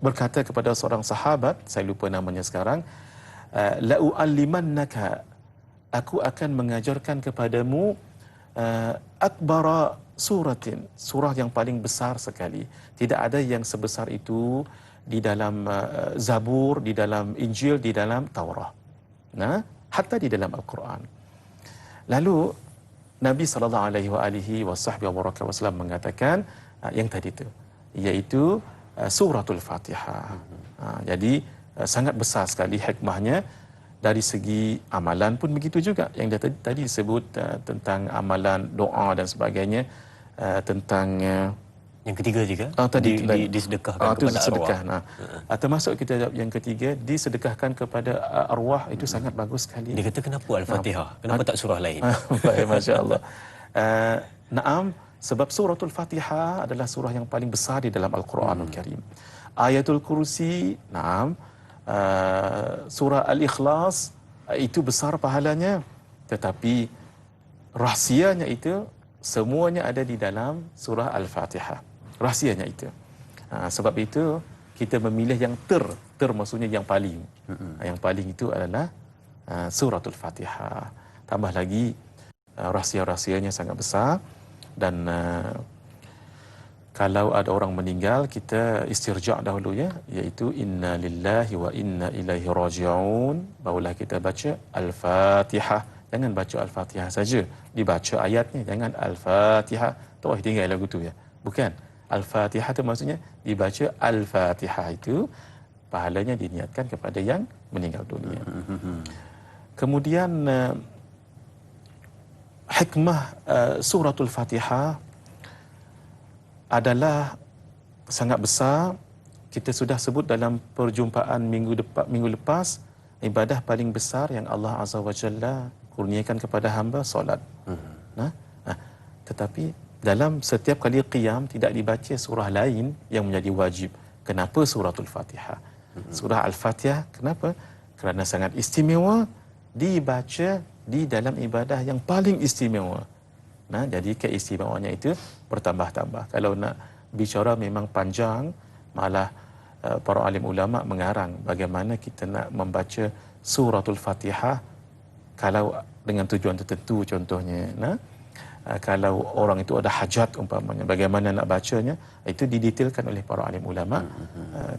berkata kepada seorang sahabat, saya lupa namanya sekarang, la'u'allimannaka, aku akan mengajarkan kepadamu akbara suratin, surah yang paling besar sekali. Tidak ada yang sebesar itu di dalam Zabur, di dalam Injil, di dalam Taurah. Hatta di dalam Al-Quran. Lalu Nabi SAW mengatakan yang tadi itu, iaitu suratul Fatihah. Jadi sangat besar sekali hikmahnya. Dari segi amalan pun begitu juga. Yang tadi disebut tentang amalan, doa dan sebagainya, tentang yang ketiga juga disedekahkan kepada sedekah. arwah. Termasuk kita yang ketiga, disedekahkan kepada arwah, itu sangat bagus sekali. Dia kata kenapa Al-Fatihah? Kenapa tak surah lain? Baik, masya-Allah. Naam, sebab suratul Fatihah adalah surah yang paling besar di dalam Al-Quranul Karim. Ayatul Kursi, naam, surah Al-Ikhlas itu besar pahalanya, tetapi rahsianya itu semuanya ada di dalam surah Al-Fatihah. Rahsianya itu. Sebab itu kita memilih yang maksudnya yang paling. Yang paling itu adalah suratul Fatihah. Tambah lagi rahsia-rahsianya sangat besar, dan kalau ada orang meninggal, kita istirja' dahulu ya, iaitu inna lillahi wa inna ilaihi raji'un. Barulah kita baca Al-Fatihah. Jangan baca Al-Fatihah saja, dibaca ayatnya, jangan Al-Fatihah. Tak boleh tinggal lagu tu ya. Bukan. Al-Fatihah tu maksudnya dibaca Al-Fatihah, itu pahalanya diniatkan kepada yang meninggal dunia. Kemudian hikmah suratul Fatihah adalah sangat besar. Kita sudah sebut dalam perjumpaan minggu lepas, ibadah paling besar yang Allah Azza wa Jalla kurniakan kepada hamba, solat. Tetapi dalam setiap kali qiyam tidak dibaca surah lain yang menjadi wajib. Kenapa suratul Fatihah? Surah Al-Fatihah, kenapa? Kerana sangat istimewa, dibaca di dalam ibadah yang paling istimewa. Jadi keistimewaannya itu bertambah-tambah. Kalau nak bicara memang panjang, malah para alim ulama mengarang bagaimana kita nak membaca suratul Fatihah kalau dengan tujuan tertentu. Contohnya, kalau orang itu ada hajat umpamanya, bagaimana nak bacanya, itu didetailkan oleh para alim ulama.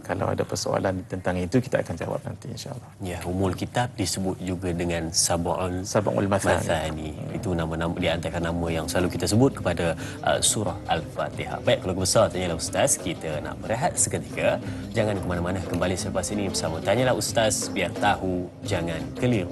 Kalau ada persoalan tentang itu, kita akan jawab nanti insya-Allah. Ya, umul kitab disebut juga dengan Sab'ul Mathani. Itu nama-nama di antara nama yang selalu kita sebut kepada surah Al-Fatihah. Baik, kalau besar tanyalah Ustaz, kita nak berehat seketika. Jangan ke mana-mana, kembali selepas ini bersama Tanyalah Ustaz, biar tahu jangan keliru.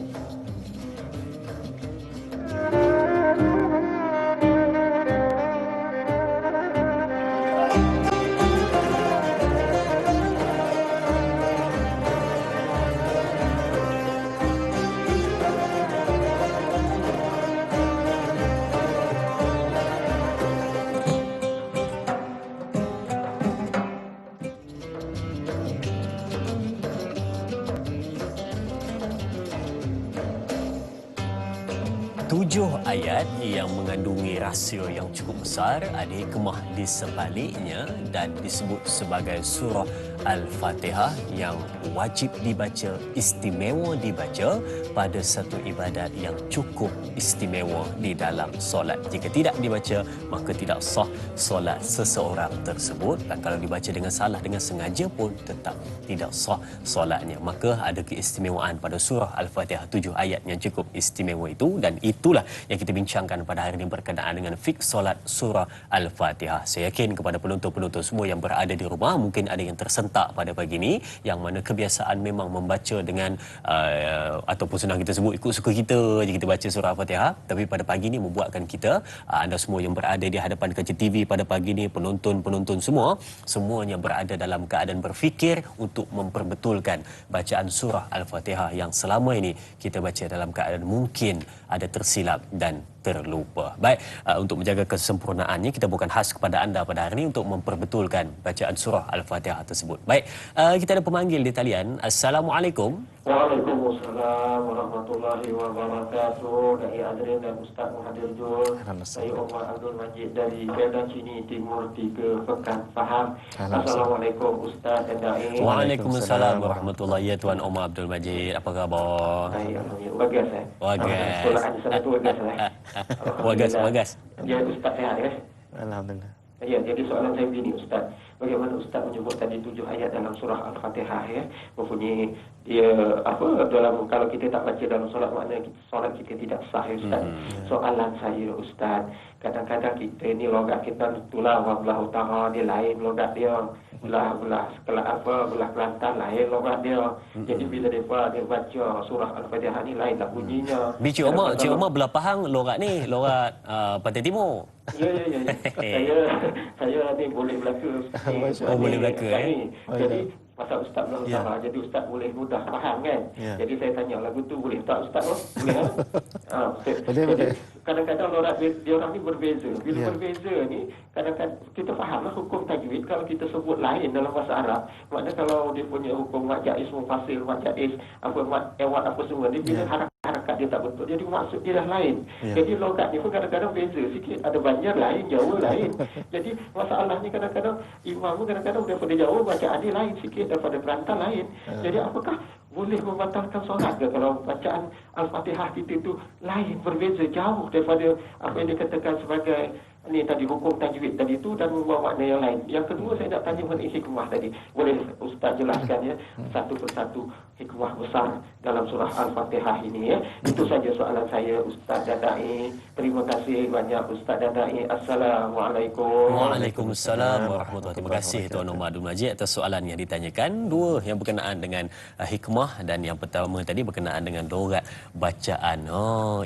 Tujuh ayat yang mengandungi rahsia yang cukup besar, ada hikmah di sebaliknya dan disebut sebagai surah Al-Fatihah yang wajib dibaca, istimewa dibaca pada satu ibadat yang cukup istimewa di dalam solat. Jika tidak dibaca, maka tidak sah solat seseorang tersebut, dan kalau dibaca dengan salah, dengan sengaja pun tetap tidak sah solatnya. Maka ada keistimewaan pada surah Al-Fatihah, 7 ayat yang cukup istimewa itu, dan itulah yang kita bincangkan pada hari ini berkenaan dengan fik solat surah Al-Fatihah. Saya yakin kepada penonton-penonton semua yang berada di rumah, mungkin ada yang tersentak pada pagi ini, yang mana kebiasaan memang membaca dengan ataupun senang kita sebut ikut suka kita je kita baca surah Al-Fatihah, tapi pada pagi ini membuatkan kita, anda semua yang berada di hadapan kaca TV pada pagi ini, penonton-penonton semuanya berada dalam keadaan berfikir untuk memperbetulkan bacaan surah Al-Fatihah yang selama ini kita baca dalam keadaan mungkin ada tersilap dan terlupa. Baik, untuk menjaga kesempurnaannya, kita bukan khas kepada anda pada hari ini untuk memperbetulkan bacaan surah Al-Fatihah tersebut. Baik, kita ada pemanggil di talian. Assalamualaikum. Waalaikumsalam warahmatullahi wabarakatuh. Dari Adrian dan Ustaz Muhadir Jul. Saya Omar Abdul Majid dari Kedah Sini Timur 3 Pekan Faham. Assalamualaikum Ustaz dan Da'i. Waalaikumsalam warahmatullahi wabarakatuh. Tuan Omar Abdul Majid, apa khabar? Baik, alhamdulillah. Bagas Wagas. Solat di sana tu bagas Wagas. Ya, Ustaz sihat ya? Alhamdulillah. Ya, jadi soalan saya begini Ustaz. Bagaimana Ustaz menyebut tadi 7 ayat dalam surah Al-Fatihah ya, mempunyai dia dalam, kalau kita tak baca dalam solat, maknanya solat kita tidak sah ya Ustaz. Soalan saya Ustaz, kadang-kadang kita ni logat kita itulah wallahu ta'ala, dia lain logat dia. Belah Kelantan lain logat dia. Jadi bila dia baca surah Al-Fatihah ni lainlah bunyinya. Cik Omar belah Pahang logat ni, logat Pantai Timur. Ya. Saya ni boleh belaka. Boleh belaka Jadi pasal Ustaz belum sama, jadi Ustaz boleh mudah faham kan. Jadi saya tanya lagu tu boleh tak Ustaz? Boleh boleh. Kadang-kadang logat dia orang ni berbeza. Bila berbeza ni, kadang-kadang kita fahamlah hukum tajwid kalau kita sebut lain dalam bahasa Arab. Maknanya kalau dia punya hukum mat jaiz mufasil, mat jaiz, mat ewat apa semua, dia bila harakat akad dia tak betul, jadi maksud dia dah lain. Ya. Jadi logat ni pun kadang-kadang beza sikit, ada Banjar lain, Jawa lain. Jadi masalahnya kadang-kadang imam pun kadang-kadang daripada Jawa bacaan dia lain sikit, daripada Kelantan lain. Jadi apakah boleh membatalkan solat ke kalau bacaan Al-Fatihah kita tu lain, berbeza, jauh daripada apa yang dikatakan sebagai ni tadi hukum tajwid tadi tu, dan membawa makna yang lain. Yang kedua, saya nak tanya mengenai hikmah tadi. Boleh Ustaz jelaskan ya satu persatu hikmah besar dalam surah Al-Fatihah ini ya. Itu saja soalan saya, Ustaz dan Dai. Terima kasih banyak Ustaz dan Dai. Assalamualaikum. Waalaikumsalam warahmatullahi. Terima kasih Tuan Omar Abdul Majid atas soalan yang ditanyakan. Dua yang berkenaan dengan hikmah, dan yang pertama tadi berkenaan dengan logat bacaan.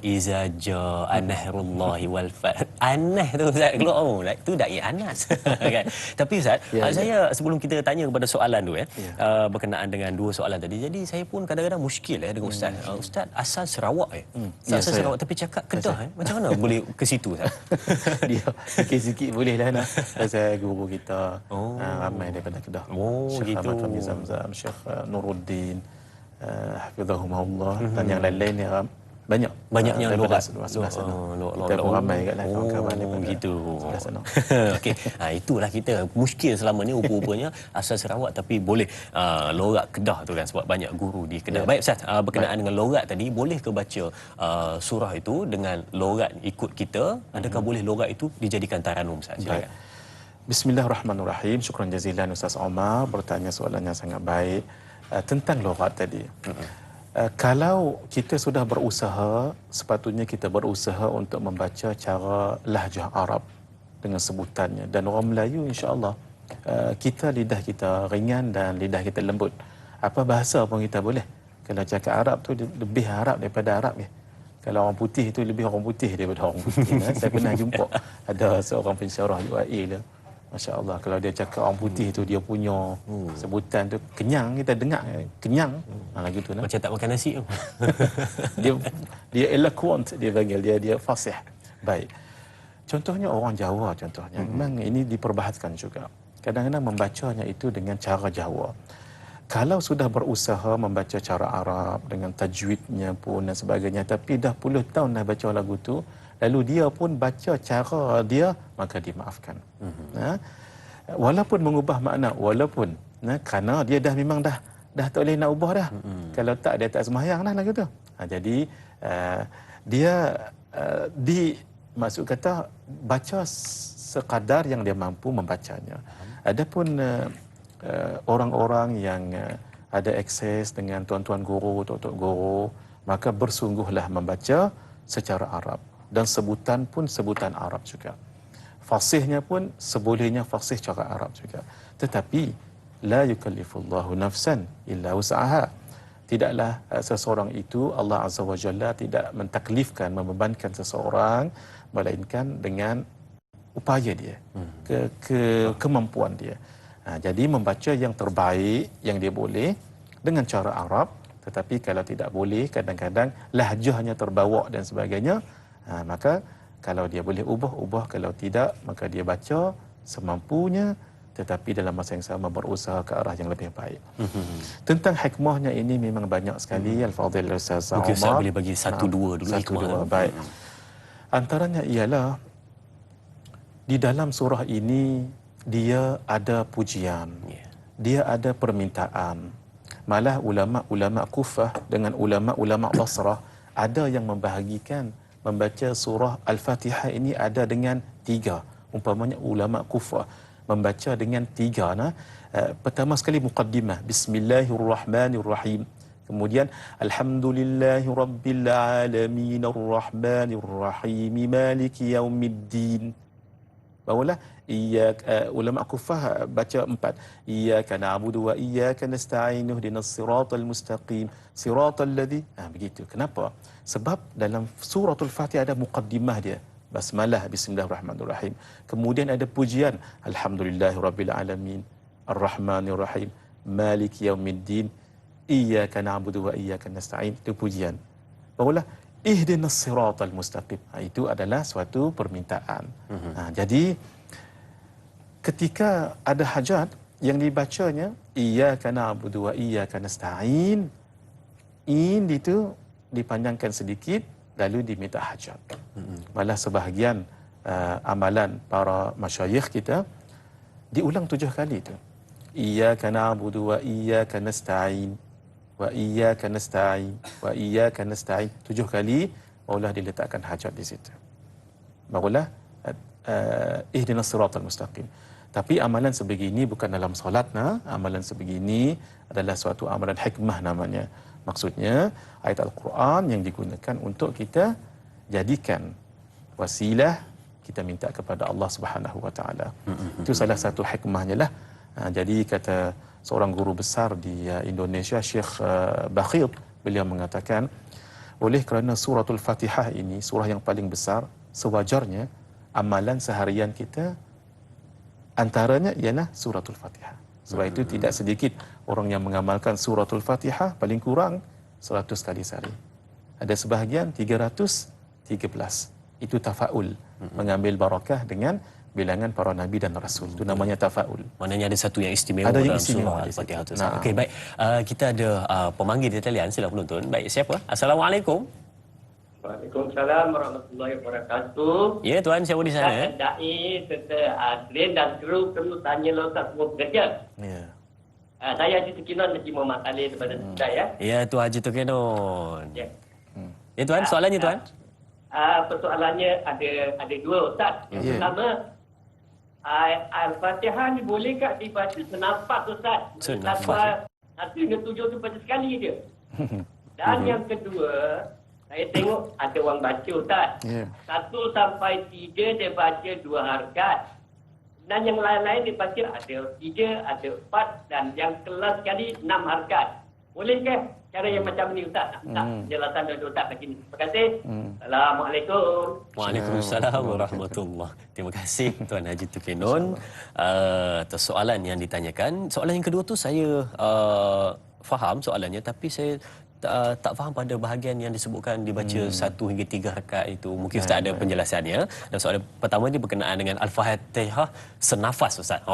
Iza jaa nahrullahi wal fath. Anah tu Ustaz keluar tu Dai Anas kan. Tapi Ustaz, saya sebelum kita tanya kepada soalan tu berkenaan dengan dua soalan tadi. Jadi saya pun kadang-kadang muskil dengan Ustaz. Ustaz asal Sarawak asal Sarawak tapi cakap Kedah macam mana boleh ke situ Ustaz? Dia sikit-sikit boleh lah nak. Saya guru kita ramai daripada Kedah. Syekh Gitu. Ahmad Fahmi Zamzam, Syekh Nuruddin, hafizahumullah, dan yang lain-lain ni banyak yang daripada logat sebelah sana. Kita pun ramai kat lah kawan-kawan daripada gitu. sebelah sana. Okey, itulah kita muskil selama ni rupa-rupanya asal Sarawak tapi boleh logat Kedah tu kan, sebab banyak guru di Kedah. Baik Ustaz, berkenaan dengan logat tadi, boleh ke baca surah itu dengan logat ikut kita? Adakah boleh logat itu dijadikan taranum Ustaz? Silakan. Bismillahirrahmanirrahim. Syukran jazilan Ustaz Omar bertanya soalan yang sangat baik tentang logat tadi. Kalau kita sudah berusaha, sepatutnya kita berusaha untuk membaca cara lahjah Arab dengan sebutannya. Dan orang Melayu insya-Allah kita lidah kita ringan dan lidah kita lembut. Apa bahasa pun kita boleh. Kalau cakap Arab tu lebih Arab daripada Arab ya. Kalau orang putih itu lebih orang putih daripada orang putih. Saya pernah jumpa ada seorang pensyarah UAE lah. Masya Allah, kalau dia cakap orang putih tu dia punya sebutan tu kenyang, kita dengar kenyang. Lagu tu nah. Macam tak makan nasi tu. dia eloquent, dia panggil dia fasih. Baik. Contohnya orang Jawa contohnya. Memang ini diperbahaskan juga. Kadang-kadang membacanya itu dengan cara Jawa. Kalau sudah berusaha membaca cara Arab dengan tajwidnya pun dan sebagainya, tapi dah puluh tahun dah baca lagu tu, lalu dia pun baca cara dia, maka dimaafkan. Walaupun mengubah makna, walaupun kerana dia dah memang dah tak boleh nak ubah dah. Kalau tak, dia tak sembahyang dah lagu tu. Jadi dia maksud kata baca sekadar yang dia mampu membacanya. Adapun orang-orang yang ada akses dengan tuan-tuan guru, tok-tok guru, maka bersungguhlah membaca secara Arab. Dan sebutan pun sebutan Arab juga. Fasihnya pun sebolehnya fasih cara Arab juga. Tetapi la yukallifullahu nafsan illa wus'aha. Tidaklah seseorang itu, Allah Azza wa Jalla tidak mentaklifkan, membebankan seseorang melainkan dengan upaya dia, kemampuan dia. Jadi membaca yang terbaik yang dia boleh dengan cara Arab. Tetapi kalau tidak boleh, kadang-kadang lahjahnya terbawa dan sebagainya, maka kalau dia boleh ubah. Kalau tidak, maka dia baca semampunya, tetapi dalam masa yang sama berusaha ke arah yang lebih baik. Tentang hikmahnya ini memang banyak sekali. Al-Fadhil Ustaz Omar. Mungkin Ustaz boleh bagi satu dua dulu hikmah. Baik. Antaranya ialah di dalam surah ini dia ada pujian, dia ada permintaan. Malah ulama-ulama Kufah dengan ulama-ulama Basrah ada yang membahagikan membaca surah Al-Fatihah ini ada dengan 3. Umpamanya ulama Kufah membaca dengan 3. Pertama sekali muqaddimah, Bismillahirrahmanirrahim. Kemudian Alhamdulillahirabbil alamin arrahmanirrahim maliki yaumiddin. Barulah ulama Kufah baca 4. Iyyaka na'budu wa iyyaka nasta'in ihdinas siratal mustaqim siratal ladzi. Begitu. Kenapa? Sebab dalam suratul Fatihah ada muqaddimah dia. Basmalah, bismillahirrahmanirrahim. Kemudian ada pujian, alhamdulillahirabbil alamin arrahmanirrahim maliki yaumiddin iyyaka na'budu wa iyyaka nasta'in. Itu pujian. Barulah ihdinas siratal mustaqim. Itu adalah suatu permintaan. Jadi ketika ada hajat yang dibacanya iyyaka na'budu wa iyyaka nasta'in, in itu dipanjangkan sedikit lalu diminta hajat. Malah sebahagian amalan para masyayikh kita diulang 7 kali tu. Iyyaka na'budu wa iyyaka nasta'in wa iyyaka nasta'in wa iyyaka nasta'in. 7 kali barulah diletakkan hajat di situ. Barulah ihdinas siratal mustaqim. Tapi amalan sebegini bukan dalam solat, amalan sebegini adalah suatu amalan hikmah namanya. Maksudnya ayat Al-Quran yang digunakan untuk kita jadikan wasilah kita minta kepada Allah Subhanahu Wa Taala. Itu salah satu hikmahnya lah. Jadi kata seorang guru besar di Indonesia, Syekh Bakhir, beliau mengatakan oleh kerana suratul Fatihah ini surah yang paling besar, sewajarnya amalan seharian kita antaranya ialah suratul Fatihah. Sebab itu tidak sedikit orang yang mengamalkan suratul Fatihah paling kurang 100 kali sehari. Ada sebahagian 313. Itu tafaul, mengambil barakah dengan bilangan para nabi dan rasul. Itu namanya tafaul. Maknanya ada satu yang istimewa Ada yang dalam istimewa surah di situ. Al-Fatihah tu. Nah. Okey, baik. Kita ada pemanggil di talian, sila penonton. Baik, siapa? Assalamualaikum. Waalaikumsalam warahmatullahi wabarakatuh. Ya, tuan, siapa di sana? Saya Dai serta Asrin dan kru perlu tanya lo tak semua pekerja. Ya. Saya Haji Tukinon Haji Muhammad Ali daripada Sedai ya. Ya, Tuan Haji Tukinon. Ya. Ya, tuan, soalannya tuan. Persoalannya ada dua Ustaz. Yang pertama, Al-Fatihah ni boleh tak dibaca senafas Ustaz? Senafas. Satu hingga 7 tu baca sekali je. Dan yang kedua, saya tengok ada orang baca Ustaz. Ya. 1 sampai 3 dia baca 2 harakat. Dan yang lain-lain dia baca ada 3, ada 4 dan yang kelas sekali 6 harakat. Bolehkah cara yang macam ni Ustaz? Tak penjelasan dari Ustaz bagi ni. Terima kasih. Assalamualaikum. Waalaikumsalam warahmatullahi. Terima kasih Tuan Haji Tukinon atas soalan yang ditanyakan. Soalan yang kedua tu saya faham soalannya, tapi saya tak faham pada bahagian yang disebutkan dibaca 1 hingga 3 rakaat itu. Mungkin Ustaz ada penjelasannya. Dan soalan pertama ni berkenaan dengan Al-Fatihah senafas Ustaz.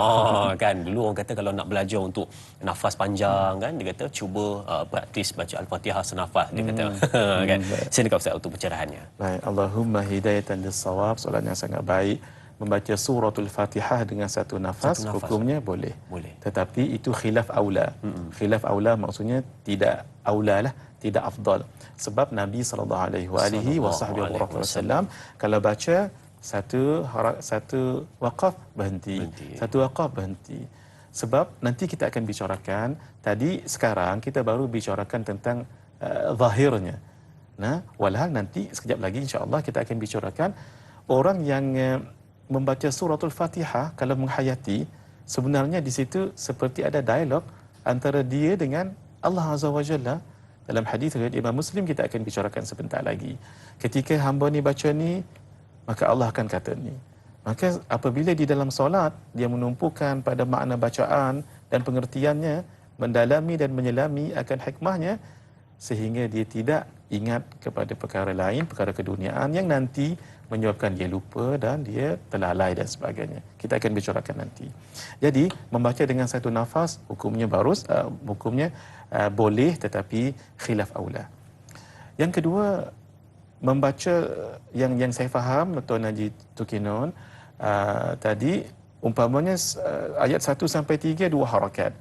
Kan dulu orang kata kalau nak belajar untuk nafas panjang kan, dia kata cuba praktis baca Al-Fatihah senafas, dia kata. Kan. Silakan Ustaz untuk pencerahannya. Baik, Allahumma hidayatan lis-shawab. Soalan yang sangat baik. Membaca suratul Fatihah dengan satu nafas, hukumnya boleh. Tetapi itu khilaf aula. Khilaf aula maksudnya tidak aula lah, tidak afdal. Sebab Nabi SAW kalau baca satu waqaf berhenti, satu waqaf berhenti. Sebab nanti kita akan bicarakan, tadi sekarang kita baru bicarakan tentang zahirnya. Walhal nanti sekejap lagi insya-Allah kita akan bicarakan orang yang membaca suratul Fatihah kalau menghayati, sebenarnya di situ seperti ada dialog antara dia dengan Allah Azza wa Jalla. Dalam hadis riwayat Imam Muslim kita akan bicarakan sebentar lagi. Ketika hamba ni baca ni, maka Allah akan kata ni. Maka apabila di dalam solat dia menumpukan pada makna bacaan dan pengertiannya, mendalami dan menyelami akan hikmahnya, sehingga dia tidak ingat kepada perkara lain, perkara keduniaan yang nanti menyebabkan dia lupa dan dia terlalai dan sebagainya. Kita akan bicarakan nanti. Jadi membaca dengan satu nafas hukumnya boleh, tetapi khilaf aula. Yang kedua, membaca yang saya faham Tuan Haji Tukinon tadi umpamanya ayat 1 sampai 3 2 harakat.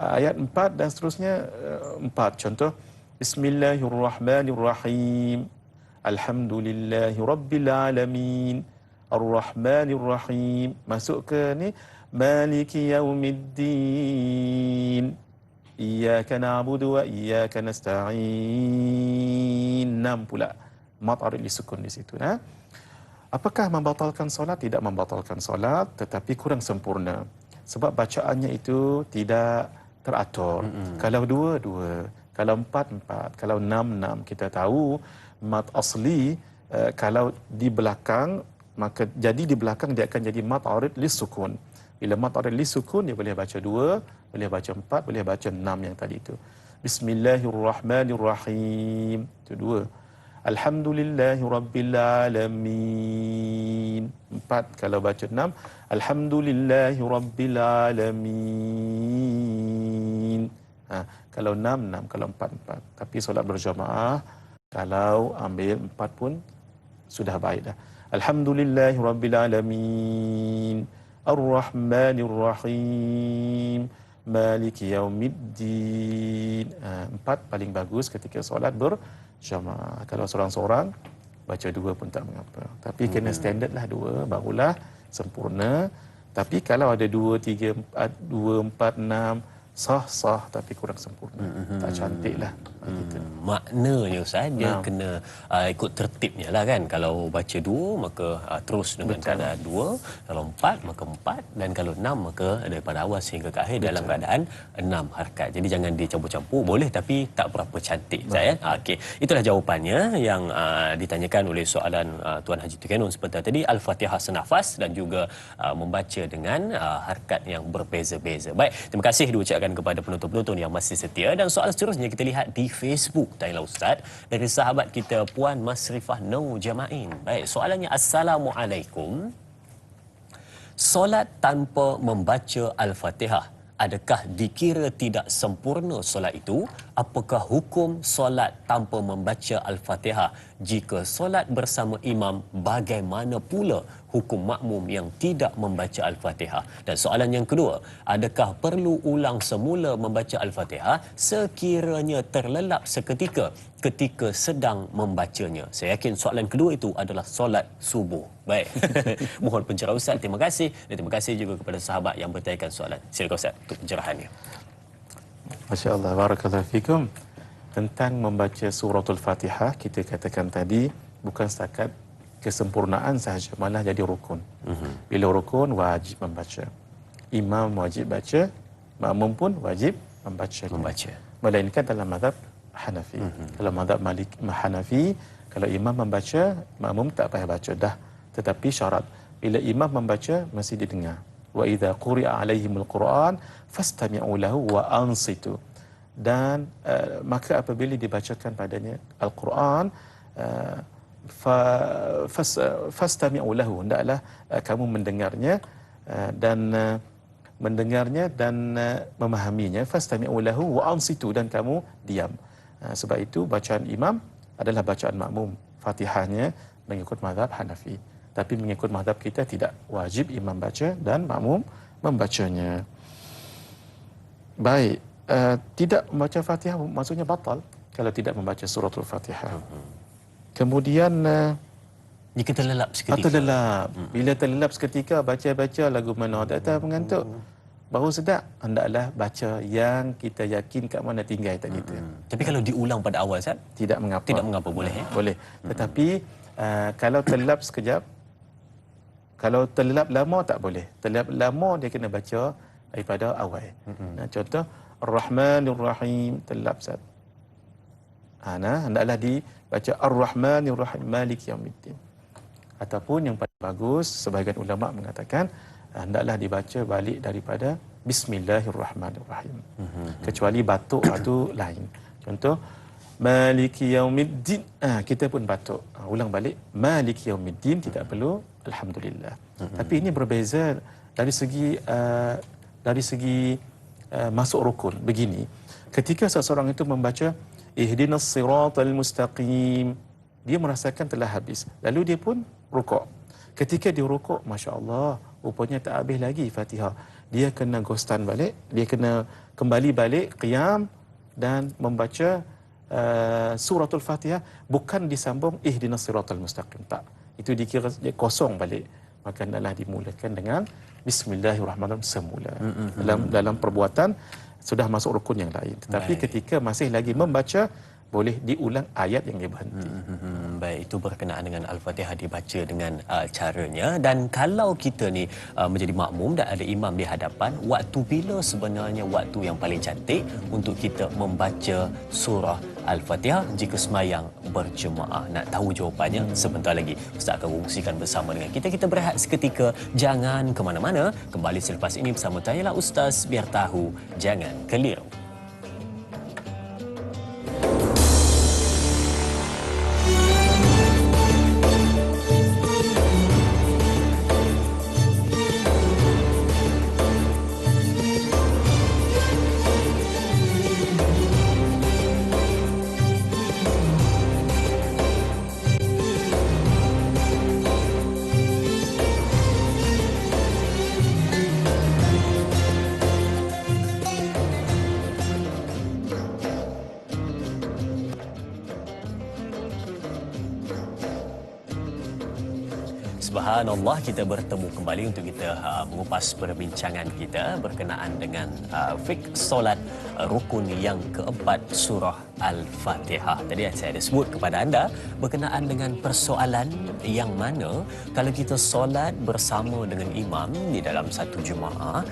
Ayat 4 dan seterusnya 4. Contoh Bismillahirrahmanirrahim. Alhamdulillahi Rabbil Alamin. Ar-Rahmanir-Rahim. Masuk ke ni Maliki Yaumiddin. Iyyaka na'budu wa iyyaka nasta'in. 6 pula. Mat arid disukun di situ. Apakah membatalkan solat? Tidak membatalkan solat, tetapi kurang sempurna. Sebab bacaannya itu tidak teratur. Kalau 2, 2. Kalau 4, 4. Kalau 6, 6. Kita tahu mat asli kalau di belakang, maka jadi di belakang dia akan jadi mat arid lisukun. Bila mat arid lisukun dia boleh baca 2, boleh baca 4, boleh baca 6 yang tadi itu. Bismillahirrahmanirrahim. Itu 2. Alhamdulillahi Rabbil Alamin. 4 kalau baca 6. Alhamdulillahi Rabbil Alamin. Kalau 6, 6. Kalau 4, 4. Tapi solat berjamaah, kalau ambil 4 pun sudah baik dah. Alhamdulillahirrabbilalamin. Ar-Rahmanir-Rahim. Maliki yaumiddin. 4 paling bagus ketika solat berjamaah. Kalau seorang-seorang, baca 2 pun tak mengapa. Tapi kena standard lah 2, barulah sempurna. Tapi kalau ada 2, 3, 2, 4, 6, sah, tapi kurang sempurna. Tak cantik lah. Maknanya Ustaz, dia kena ikut tertibnya lah kan. Kalau baca 2, maka terus dengan keadaan 2. Kalau 4, maka 4. Dan kalau 6, maka daripada awal sehingga ke akhir dalam keadaan 6 harakat. Jadi jangan dicampur-campur. Boleh tapi tak berapa cantik. Ustaz, okey. Itulah jawapannya yang ditanyakan oleh soalan Tuan Haji Tukenun sebentar tadi. Al-Fatihah senafas dan juga membaca dengan harakat yang berbeza-beza. Baik, terima kasih diucapkan kepada penonton-penonton yang masih setia. Dan soalan seterusnya kita lihat di Facebook, Tailah Ustaz, dari sahabat kita Puan Masrifah Nur Jamain. Baik, soalannya, Assalamualaikum. Solat tanpa membaca Al-Fatihah, adakah dikira tidak sempurna solat itu? Apakah hukum solat tanpa membaca Al-Fatihah? Jika solat bersama imam, bagaimana pula hukum makmum yang tidak membaca Al-Fatihah? Dan soalan yang kedua, adakah perlu ulang semula membaca Al-Fatihah sekiranya terlelap seketika ketika sedang membacanya? Saya yakin soalan kedua itu adalah solat subuh. Baik. Mohon pencerahan Ustaz. Terima kasih. Dan terima kasih juga kepada sahabat yang bertanyakan soalan. Silakan Ustaz untuk pencerahannya. Masya Allah, barakallahu fikum. Tentang membaca suratul Fatihah, kita katakan tadi bukan setakat kesempurnaan sahaja, malah jadi rukun. Bila rukun, wajib membaca. Imam wajib baca, makmum pun wajib membaca. Melainkan dalam mazhab Hanafi. Kalau mazhab Malik Hanafi, kalau imam membaca, makmum tak payah baca dah. Tetapi syarat, bila imam membaca, mesti didengar. Wa idza quri'a alaihimul Quran fastami'u lahu wa ansitu. Dan maka apabila dibacakan padanya Al-Quran, fastami'u lahu, hendaklah kamu mendengarnya dan memahaminya. Fastami'u lahu wa ansitu, dan kamu diam. Sebab itu bacaan imam adalah bacaan makmum. Fatihahnya mengikut mazhab Hanafi. Tapi mengikut mazhab kita tidak, wajib imam baca dan makmum membacanya. Baik, tidak membaca Fatihah maksudnya batal kalau tidak membaca suratul Fatihah. Kemudian jika terlelap seketika. Terlelap. Bila terlelap seketika, baca-baca lagu mana tak mengantuk, baru sedap, hendaklah baca yang kita yakin kat mana tinggal tak kita. Tapi kalau diulang pada awal, Ustaz? Tidak mengapa. Tidak mengapa, boleh? Boleh. Tetapi kalau terlelap sekejap, kalau terlelap lama tak boleh. Terlelap lama dia kena baca daripada awal. Contoh, Ar-Rahmanir-Rahim, terlelap Ustaz. Hendaklah dibaca Ar-Rahmanir-Rahim, Maliki yaumiddin. Ataupun yang paling bagus, sebahagian ulama mengatakan, hendaklah dibaca balik daripada Bismillahirrahmanirrahim. Kecuali batuk itu lain. Contoh, Maliki yaumiddin, kita pun batuk. Ulang balik, Maliki yaumiddin, tidak perlu Alhamdulillah. Tapi ini berbeza dari segi masuk rukun. Begini, ketika seseorang itu membaca Ihdinas siratal mustaqim, dia merasakan telah habis. Lalu dia pun rukuk. Ketika dia rukuk, Masya Allah, rupanya tak habis lagi Fatihah. Dia kena gostan balik, dia kena kembali balik, qiyam dan membaca suratul Fatihah, bukan disambung Ihdinas siratal mustaqim. Tak. Itu dikira dia kosong balik. Maka hendaklah dimulakan dengan Bismillahirrahmanirrahim semula. Dalam perbuatan sudah masuk rukun yang lain. Tetapi ketika masih lagi membaca, boleh diulang ayat yang dia berhenti. Baik, itu berkenaan dengan Al-Fatihah dibaca dengan caranya. Dan kalau kita ni menjadi makmum dan ada imam di hadapan, waktu bila sebenarnya waktu yang paling cantik untuk kita membaca surah Al-Fatihah jika semayang berjemaah? Nak tahu jawapannya? Sebentar lagi Ustaz akan kongsikan bersama dengan kita. Kita berehat seketika, jangan ke mana-mana. Kembali selepas ini bersama Tanyalah Ustaz, biar tahu jangan keliru. Subhanallah, kita bertemu kembali untuk kita mengupas perbincangan kita berkenaan dengan fiqh solat rukun yang keempat surah Al-Fatihah. Tadi saya ada sebut kepada anda berkenaan dengan persoalan yang mana kalau kita solat bersama dengan imam di dalam satu jemaah,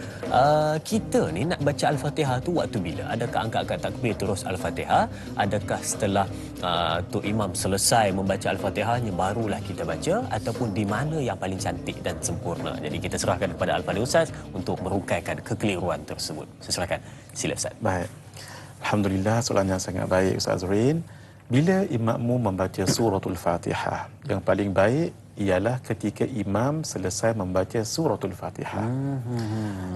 kita ni nak baca Al-Fatihah tu waktu bila? Adakah angkat takbir terus Al-Fatihah? Adakah setelah Tok Imam selesai membaca Al-Fatihahnya barulah kita baca, ataupun di mana yang paling cantik dan sempurna? Jadi kita serahkan kepada Al-Fadhil Ustaz untuk merungkaikan kekeliruan tersebut. Saya serahkan. Sila Ustaz. Baik. Alhamdulillah, soalan yang sangat baik Ustaz Azrin. Bila imammu membaca suratul Fatihah, yang paling baik ialah ketika imam selesai membaca suratul Fatihah.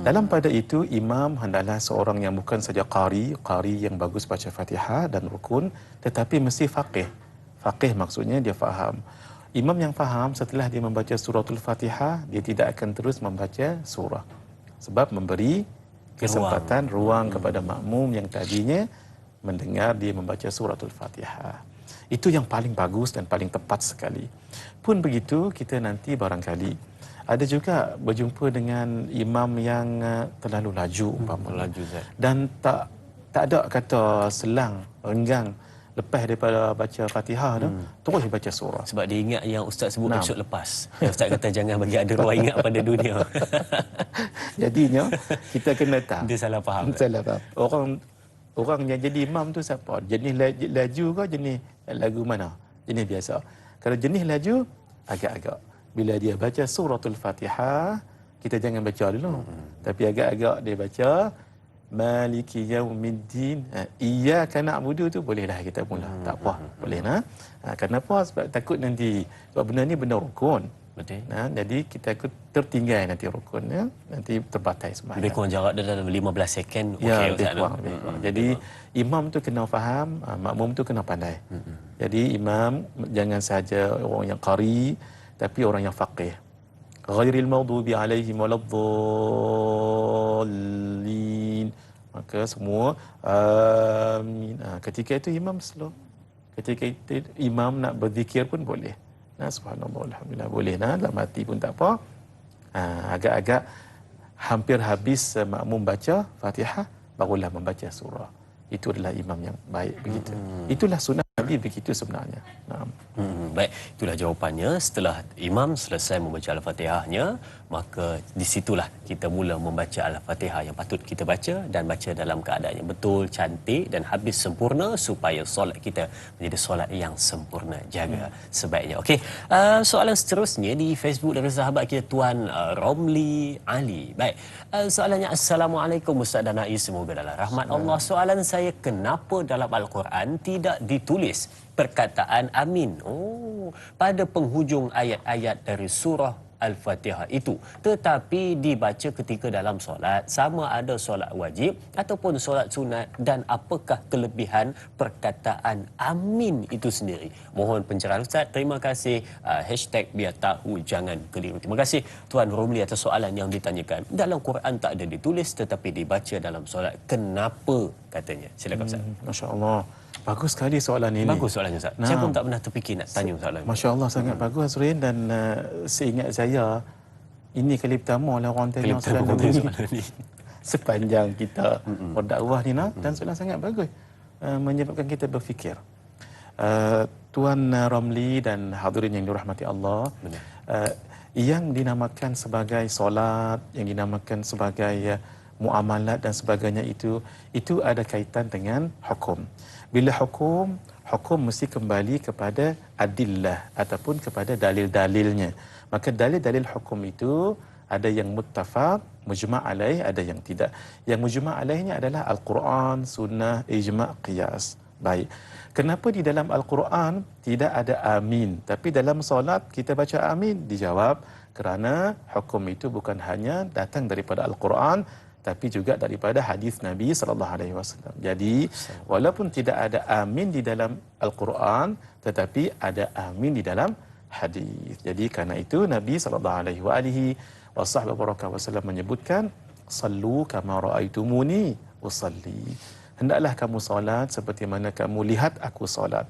Dalam pada itu, imam hendaklah seorang yang bukan saja qari yang bagus baca Fatihah dan rukun, tetapi mesti faqih. Faqih maksudnya dia faham. Imam yang faham setelah dia membaca suratul Fatihah, dia tidak akan terus membaca surah. Sebab memberi kesempatan ruang kepada makmum yang tadinya mendengar dia membaca suratul Fatihah. Itu yang paling bagus dan paling tepat sekali. Pun begitu, kita nanti barangkali ada juga berjumpa dengan imam yang terlalu laju umpamanya. Dan tak ada kata selang, renggang lepas daripada baca Fatihah tu, terus baca surah. Sebab dia ingat yang Ustaz sebut episod lepas. Yang Ustaz kata jangan bagi ada ruang ingat pada dunia. Jadinya kita kena tahu. Dia salah faham. Salah faham. Orang yang jadi imam tu siapa? Jenis laju ke jenis lagu mana? Jenis biasa. Kalau jenis laju, agak-agak. Bila dia baca suratul Fatihah, kita jangan baca dulu. Tapi agak-agak dia baca Maliki Yaumiddin, Iyyaka na'budu tu bolehlah kita mula. Tak apa, boleh nah. Kenapa? Sebab takut nanti sebab benda ni benda rukun. Betul. Jadi kita tertinggal nanti rukunnya, nanti terbatal sembahyang. Lebih kurang jarak dia dalam 15 second. Ya, okey lebih kurang. Jadi imam tu kena faham, makmum tu kena pandai. Jadi imam jangan saja orang yang qari, tapi orang yang faqih. Ghairil maghdubi alaihim waladdallin. Maka semua amin. Ketika itu imam slow. Ketika itu imam nak berzikir pun boleh. Subhanallah, alhamdulillah, boleh dalam hati pun tak apa. Agak-agak hampir habis makmum baca Fatihah, barulah membaca surah. Itu adalah imam yang baik begitu. Itulah sunnah Nabi begitu sebenarnya. Baik, itulah jawapannya. Setelah imam selesai membaca Al-Fatihahnya, maka di situlah kita mula membaca Al-Fatihah yang patut kita baca dan baca dalam keadaan yang betul, cantik dan habis sempurna supaya solat kita menjadi solat yang sempurna. Jaga sebaiknya. Okey, soalan seterusnya di Facebook dari sahabat kita Tuan Romli Ali. Baik, soalannya, Assalamualaikum Ustaz dan Naiz, semoga dalam rahmat Allah. Soalan saya, kenapa dalam Al-Quran tidak ditulis perkataan amin pada penghujung ayat-ayat dari surah Al-Fatihah itu, tetapi dibaca ketika dalam solat, sama ada solat wajib ataupun solat sunat, dan apakah kelebihan perkataan amin itu sendiri? Mohon pencerahan Ustaz. Terima kasih. Hashtag biar tahu jangan keliru. Terima kasih Tuan Romli atas soalan yang ditanyakan. Dalam Quran tak ada ditulis tetapi dibaca dalam solat. Kenapa katanya? Silakan Ustaz. Masya-Allah. Bagus sekali soalan ini. Bagus soalannya Ustaz. Saya pun tak pernah terfikir nak tanya soalan ini. Masya-Allah, sangat bagus Azrin, dan seingat saya ini kali pertama lah orang tanya soalan ini. Sepanjang kita berdakwah ni dan soalan sangat bagus. Menyebabkan kita berfikir. Tuan Ramli dan hadirin yang dirahmati Allah, yang dinamakan sebagai solat, yang dinamakan sebagai muamalat dan sebagainya, itu ada kaitan dengan hukum. Bila hukum mesti kembali kepada adillah ataupun kepada dalil-dalilnya. Maka dalil-dalil hukum itu ada yang muttafaq, mujma' alaih, ada yang tidak. Yang mujma' alaihnya adalah Al-Quran, Sunnah, Ijma', Qiyas. Baik. Kenapa di dalam Al-Quran tidak ada amin, tapi dalam solat kita baca amin? Dijawab, kerana hukum itu bukan hanya datang daripada Al-Quran, tapi juga daripada hadis Nabi SAW. Jadi, walaupun tidak ada amin di dalam Al-Quran, tetapi ada amin di dalam hadis. Jadi, kerana itu Nabi SAW menyebutkan, Sallu kama ra'aitumuni usalli. Hendaklah kamu salat seperti mana kamu lihat aku salat.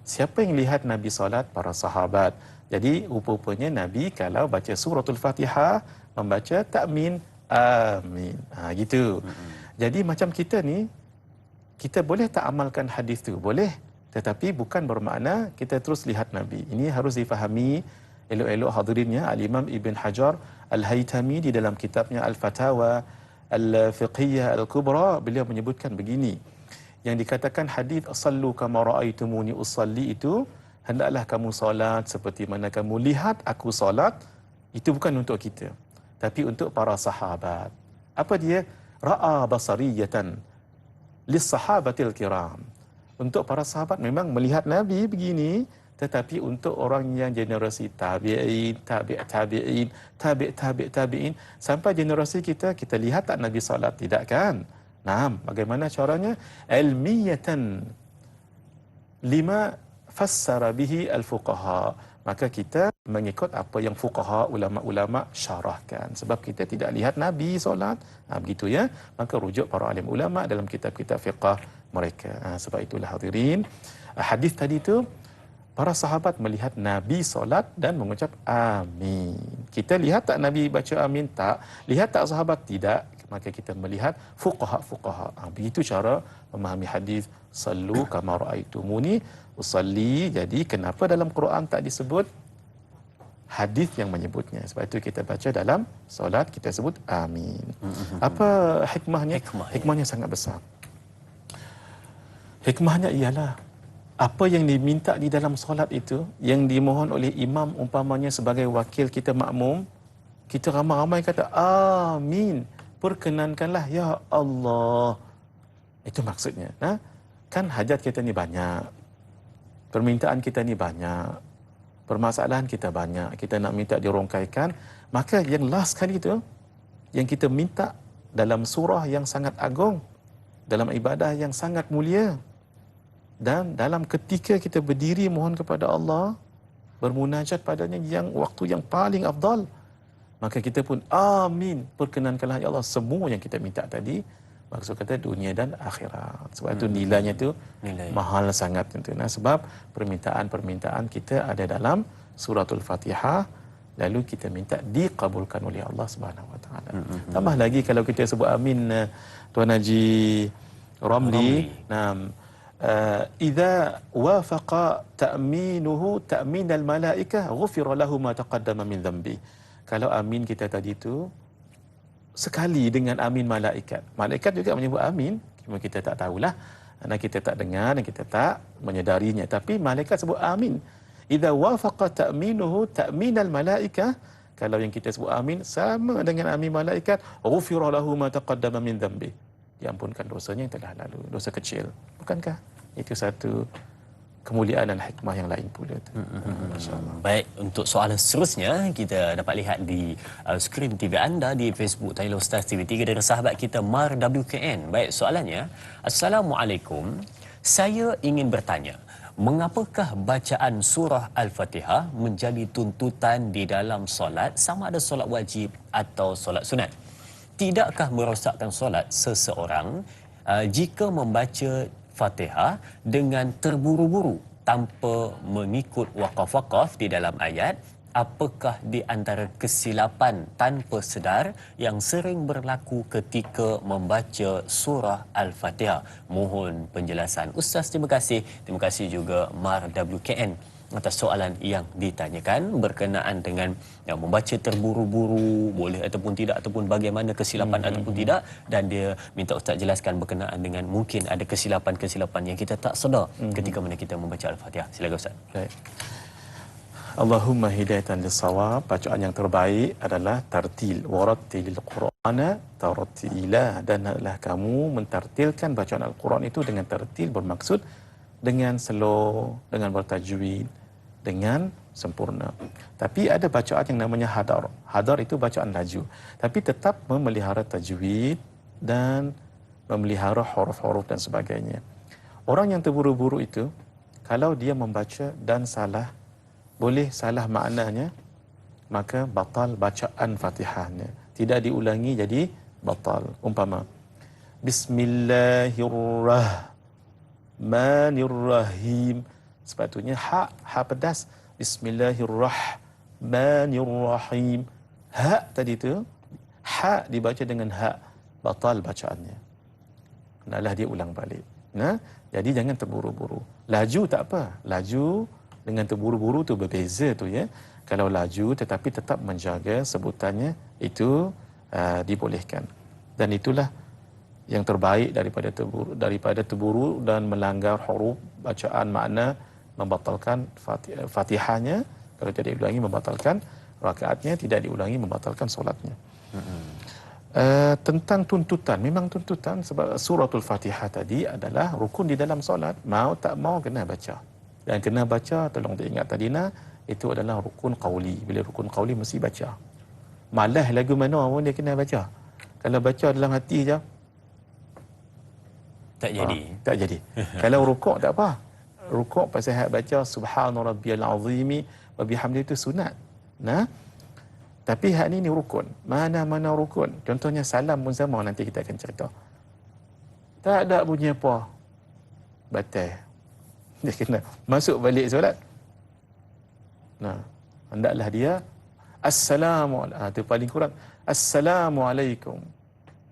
Siapa yang lihat Nabi salat? Para sahabat. Jadi rupa-rupanya Nabi kalau baca suratul Fatihah membaca takmin amin. Gitu. Jadi macam kita ni, kita boleh tak amalkan hadis tu? Boleh. Tetapi bukan bermakna kita terus lihat Nabi. Ini harus difahami elok-elok hadirinnya. Al-Imam Ibn Hajar Al-Haytami di dalam kitabnya Al-Fatawa Al-Fiqhiyah Al-Kubra, beliau menyebutkan begini. Yang dikatakan hadis sallu kama ra'aitumuni usalli itu, hendaklah kamu solat seperti mana kamu lihat aku solat, itu bukan untuk kita, tapi untuk para sahabat. Apa dia? Ra'a basariyatan lis-sahabatil kiram. Untuk para sahabat memang melihat Nabi begini, tetapi untuk orang yang generasi tabi'in, tabi'in, tabi'in sampai generasi kita, kita lihat tak Nabi solat? Tidak kan? Nah, bagaimana caranya? Ilmiyatan lima fassara bihi al-fuqaha. Maka kita mengikut apa yang fuqaha, ulama-ulama syarahkan. Sebab kita tidak lihat Nabi solat. Begitu ya. Maka rujuk para alim ulama dalam kitab-kitab fiqah mereka. Sebab itulah hadirin, hadis tadi tu, para sahabat melihat Nabi solat dan mengucap amin. Kita lihat tak Nabi baca amin? Tak. Lihat tak sahabat? Tidak. Maka kita melihat fuqaha. Begitu cara memahami hadis sallu kama raaitumuni usalli. Jadi kenapa dalam Quran tak disebut hadis yang menyebutnya? Sebab itu kita baca dalam solat kita sebut amin. Apa hikmahnya? Hikmahnya sangat besar. Hikmahnya ialah apa yang diminta di dalam solat itu, yang dimohon oleh imam umpamanya sebagai wakil kita makmum, kita ramai-ramai kata amin, perkenankanlah ya Allah. Itu maksudnya. Kan hajat kita ni banyak, permintaan kita ni banyak, permasalahan kita banyak, kita nak minta dirongkaikan. Maka yang last kali tu, yang kita minta dalam surah yang sangat agung, dalam ibadah yang sangat mulia, dan dalam ketika kita berdiri mohon kepada Allah, bermunajat padanya yang waktu yang paling afdal, maka kita pun amin, perkenankanlah ya Allah semua yang kita minta tadi. Maksud kata dunia dan akhirat. Sebab itu nilainya tu mahal sangat tentu. Sebab permintaan-permintaan kita ada dalam suratul Fatihah, lalu kita minta dikabulkan oleh Allah Subhanahu Wa Taala. Tambah lagi kalau kita sebut amin, Tuan Haji Ramli. Idza wafaqa ta'minuhu ta'min al-malaikah ghufira lahu ma taqaddama min dhanbi. Kalau amin kita tadi tu sekali dengan amin malaikat. Malaikat juga menyebut amin, cuma kita tak tahulah, dan kita tak dengar dan kita tak menyedarinya. Tapi malaikat sebut amin. Idza wafaqa ta'minuhu ta'min al-malaikah, kalau yang kita sebut amin sama dengan amin malaikat, ghufira lahu ma taqaddama min dhanbi. Diampunkan dosanya yang telah lalu, dosa kecil. Bukankah itu satu kemuliaan dan hikmah yang lain pula tu. Baik, untuk soalan seterusnya kita dapat lihat di skrin TV anda di Facebook Thailand Stars TV3 dari sahabat kita Mar WKN. Baik, soalannya, Assalamualaikum. Saya ingin bertanya, mengapakah bacaan surah Al-Fatihah menjadi tuntutan di dalam solat, sama ada solat wajib atau solat sunat? Tidakkah merosakkan solat seseorang jika membaca Fatihah dengan terburu-buru tanpa mengikut waqaf-waqaf di dalam ayat? Apakah di antara kesilapan tanpa sedar yang sering berlaku ketika membaca surah Al-Fatihah? Mohon penjelasan Ustaz. Terima kasih. Terima kasih juga Mar WKN atas soalan yang ditanyakan berkenaan dengan membaca terburu-buru boleh ataupun tidak, ataupun bagaimana kesilapan ataupun tidak, dan dia minta Ustaz jelaskan berkenaan dengan mungkin ada kesilapan-kesilapan yang kita tak sedar ketika mana kita membaca Al-Fatihah. Silakan Ustaz. Baik. Allahumma hidayatan lis-shawab. Bacaan yang terbaik adalah tartil, warattilil Qur'ana tartila, dan adalah kamu mentartilkan bacaan Al-Quran itu dengan tartil, bermaksud dengan slow, dengan bertajwid, dengan sempurna. Tapi ada bacaan yang namanya hadar. Hadar itu bacaan laju, tapi tetap memelihara tajwid dan memelihara huruf-huruf dan sebagainya. Orang yang terburu-buru itu, kalau dia membaca dan salah, boleh salah maknanya, maka batal bacaan Fatihahnya. Tidak diulangi jadi batal. Umpama Bismillahirrahmanirrahim, sepatutnya ha pedas Bismillahirrahmanirrahim. Ha tadi tu, ha dibaca dengan ha, batal bacaannya. Hendaklah dia ulang balik. Nah, jadi jangan terburu-buru. Laju tak apa. Laju dengan terburu-buru tu berbeza tu ya. Kalau laju tetapi tetap menjaga sebutannya itu dibolehkan. Dan itulah yang terbaik daripada terburu dan melanggar huruf bacaan makna, membatalkan Fatihahnya. Kalau tidak diulangi membatalkan rakaatnya, tidak diulangi membatalkan solatnya. Tentang tuntutan, memang tuntutan sebab suratul Fatihah tadi adalah rukun di dalam solat. Mau tak mau kena baca. Dan kena baca, tolong diingat tadi itu adalah rukun qauli. Bila rukun qauli mesti baca. Malah lagu mana pun dia kena baca. Kalau baca dalam hati je tak jadi. Tak jadi. Kalau rukuk tak apa. Rukuk pasal hak baca subhana rabbiyal azimi wa bihamdi itu sunat. Nah, tapi hak ni rukun. Mana-mana rukun. Contohnya salam pun sama, nanti kita akan cerita. Tak ada bunyi apa, batal. Dia kena masuk balik solat. Nah, hendaklah dia assalamualaikum. Itu paling kurang. Assalamualaikum.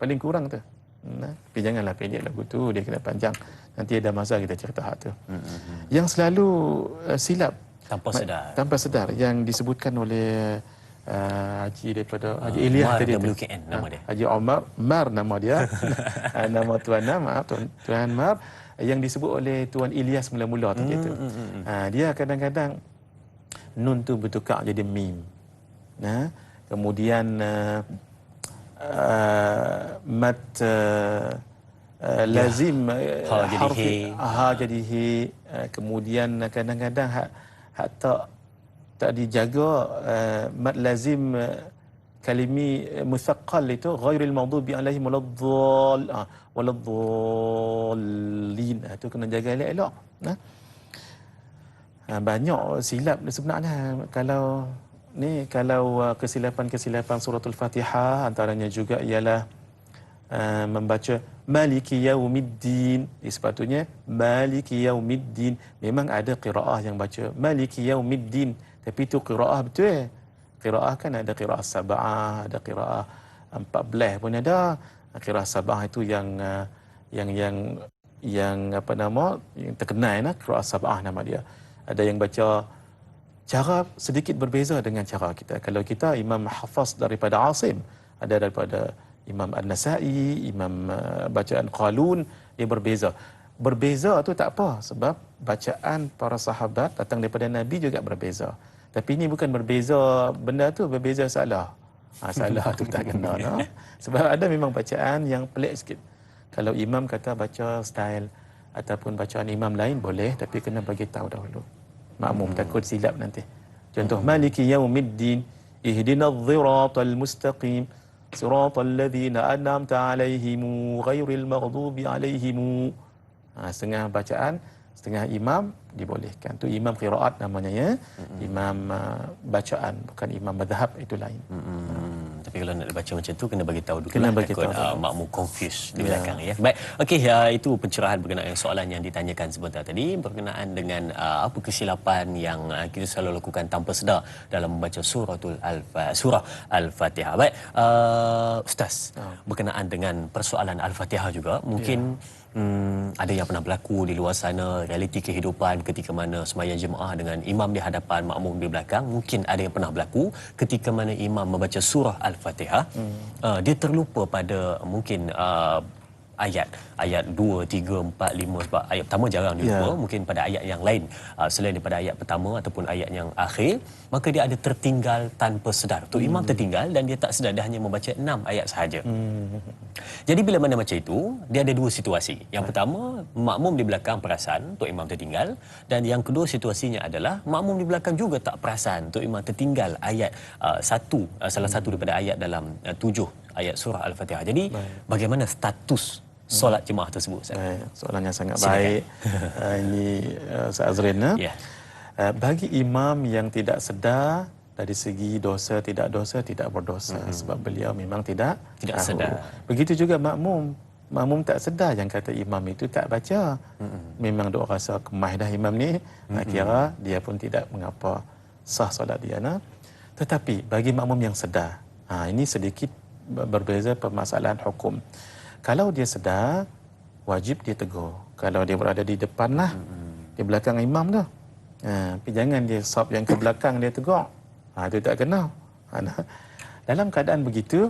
Paling kurang tu. Nah, tapi janganlah pendek lagu tu, dia kena panjang. Nanti ada masa kita cerita hak tu. Yang selalu silap tanpa sedar yang disebutkan oleh Haji daripada Haji Ilyas tadi tu. WKN nama dia. Haji Mar nama dia. Nama tuan Tuan Mar yang disebut oleh Tuan Ilyas mula-mula tadi tu. Dia kadang-kadang nun tu bertukar jadi mim. Nah, kemudian mat lazim ha jadi he, kemudian kadang-kadang hak tak dijaga mat lazim kalimi musaqqal itu ghairil maghdubi alaihim waladdallin. Itu kena jaga elok-elok. Nah, banyak silap sebenarnya. Kalau kesilapan suratul Fatihah antaranya juga ialah membaca Maliki Yaumiddin. Sepatutnya Maliki Yaumiddin. Memang ada qiraah yang baca Maliki Yaumiddin, tapi itu qiraah betul. Qiraah kan ada qiraah sab'ah, ada qiraah 14 pun ada. Qiraah sab'ah itu yang apa nama, yang terkenal qiraah sab'ah nama dia. Ada yang baca cara sedikit berbeza dengan cara kita. Kalau kita Imam Hafaz daripada Asim, ada daripada Imam An-Nasai, Imam bacaan Qalun, dia berbeza. Berbeza tu tak apa, sebab bacaan para sahabat datang daripada Nabi juga berbeza. Tapi ini bukan berbeza benda tu, berbeza salah. Salah tu tak kena. No? Sebab ada memang bacaan yang pelik sikit. Kalau imam kata baca style ataupun bacaan imam lain boleh, tapi kena bagi tahu dahulu. Makmum takut silap nanti. Contoh Maliki Yaumiddin, Ihdinadh dhiratal mustaqim, Siratal ladzina an'amta 'alaihim ghairil maghdubi 'alaihim. Setengah bacaan, setengah imam dibolehkan. Tu imam qiraat namanya ya. Imam bacaan, bukan imam mazhab, itu lain. Tapi kalau nak baca macam tu kena bagi tahu dulu. Kena bagi tahu. Makmum confuse di belakang ya. Baik. Okey, itu pencerahan berkenaan dengan soalan yang ditanyakan sebentar tadi berkenaan dengan apa kesilapan yang kita selalu lakukan tanpa sedar dalam membaca surah Al-Fatihah. Baik, Ustaz, berkenaan dengan persoalan Al-Fatihah juga, mungkin ada yang pernah berlaku di luar sana, realiti kehidupan ketika mana sembahyang jemaah dengan imam di hadapan, makmum di belakang. Mungkin ada yang pernah berlaku ketika mana imam membaca surah Al-Fatihah, dia terlupa pada mungkin ayat 2, 3, 4, 5, sebab ayat pertama jarang dilupa, mungkin pada ayat yang lain selain daripada ayat pertama ataupun ayat yang akhir, maka dia ada tertinggal tanpa sedar. Tu imam tertinggal dan dia tak sedar, dia hanya membaca 6 ayat sahaja. Jadi bila mana macam itu, dia ada dua situasi. Yang pertama, makmum di belakang perasan tu imam tertinggal, dan yang kedua situasinya adalah makmum di belakang juga tak perasan tu imam tertinggal ayat salah satu daripada ayat dalam 7 ayat surah Al-Fatihah. Jadi bagaimana status solat jemaah tersebut? Soalan yang sangat baik. Ini Ustaz Azrin. Bagi imam yang tidak sedar dari segi dosa tidak berdosa, sebab beliau memang tidak sedar. Begitu juga makmum. makmum tak sedar yang kata imam itu tak baca. Memang dok rasa kemah dah imam ni, nak kira dia pun tidak mengapa sah solat dia. Tetapi bagi makmum yang sedar, ini sedikit berbeza permasalahan hukum. Kalau dia sedar, wajib dia tegur. Kalau dia berada di depan lah, di belakang imam tu. Tapi jangan dia sop yang ke belakang dia tegur. Itu tak kena. Dalam keadaan begitu,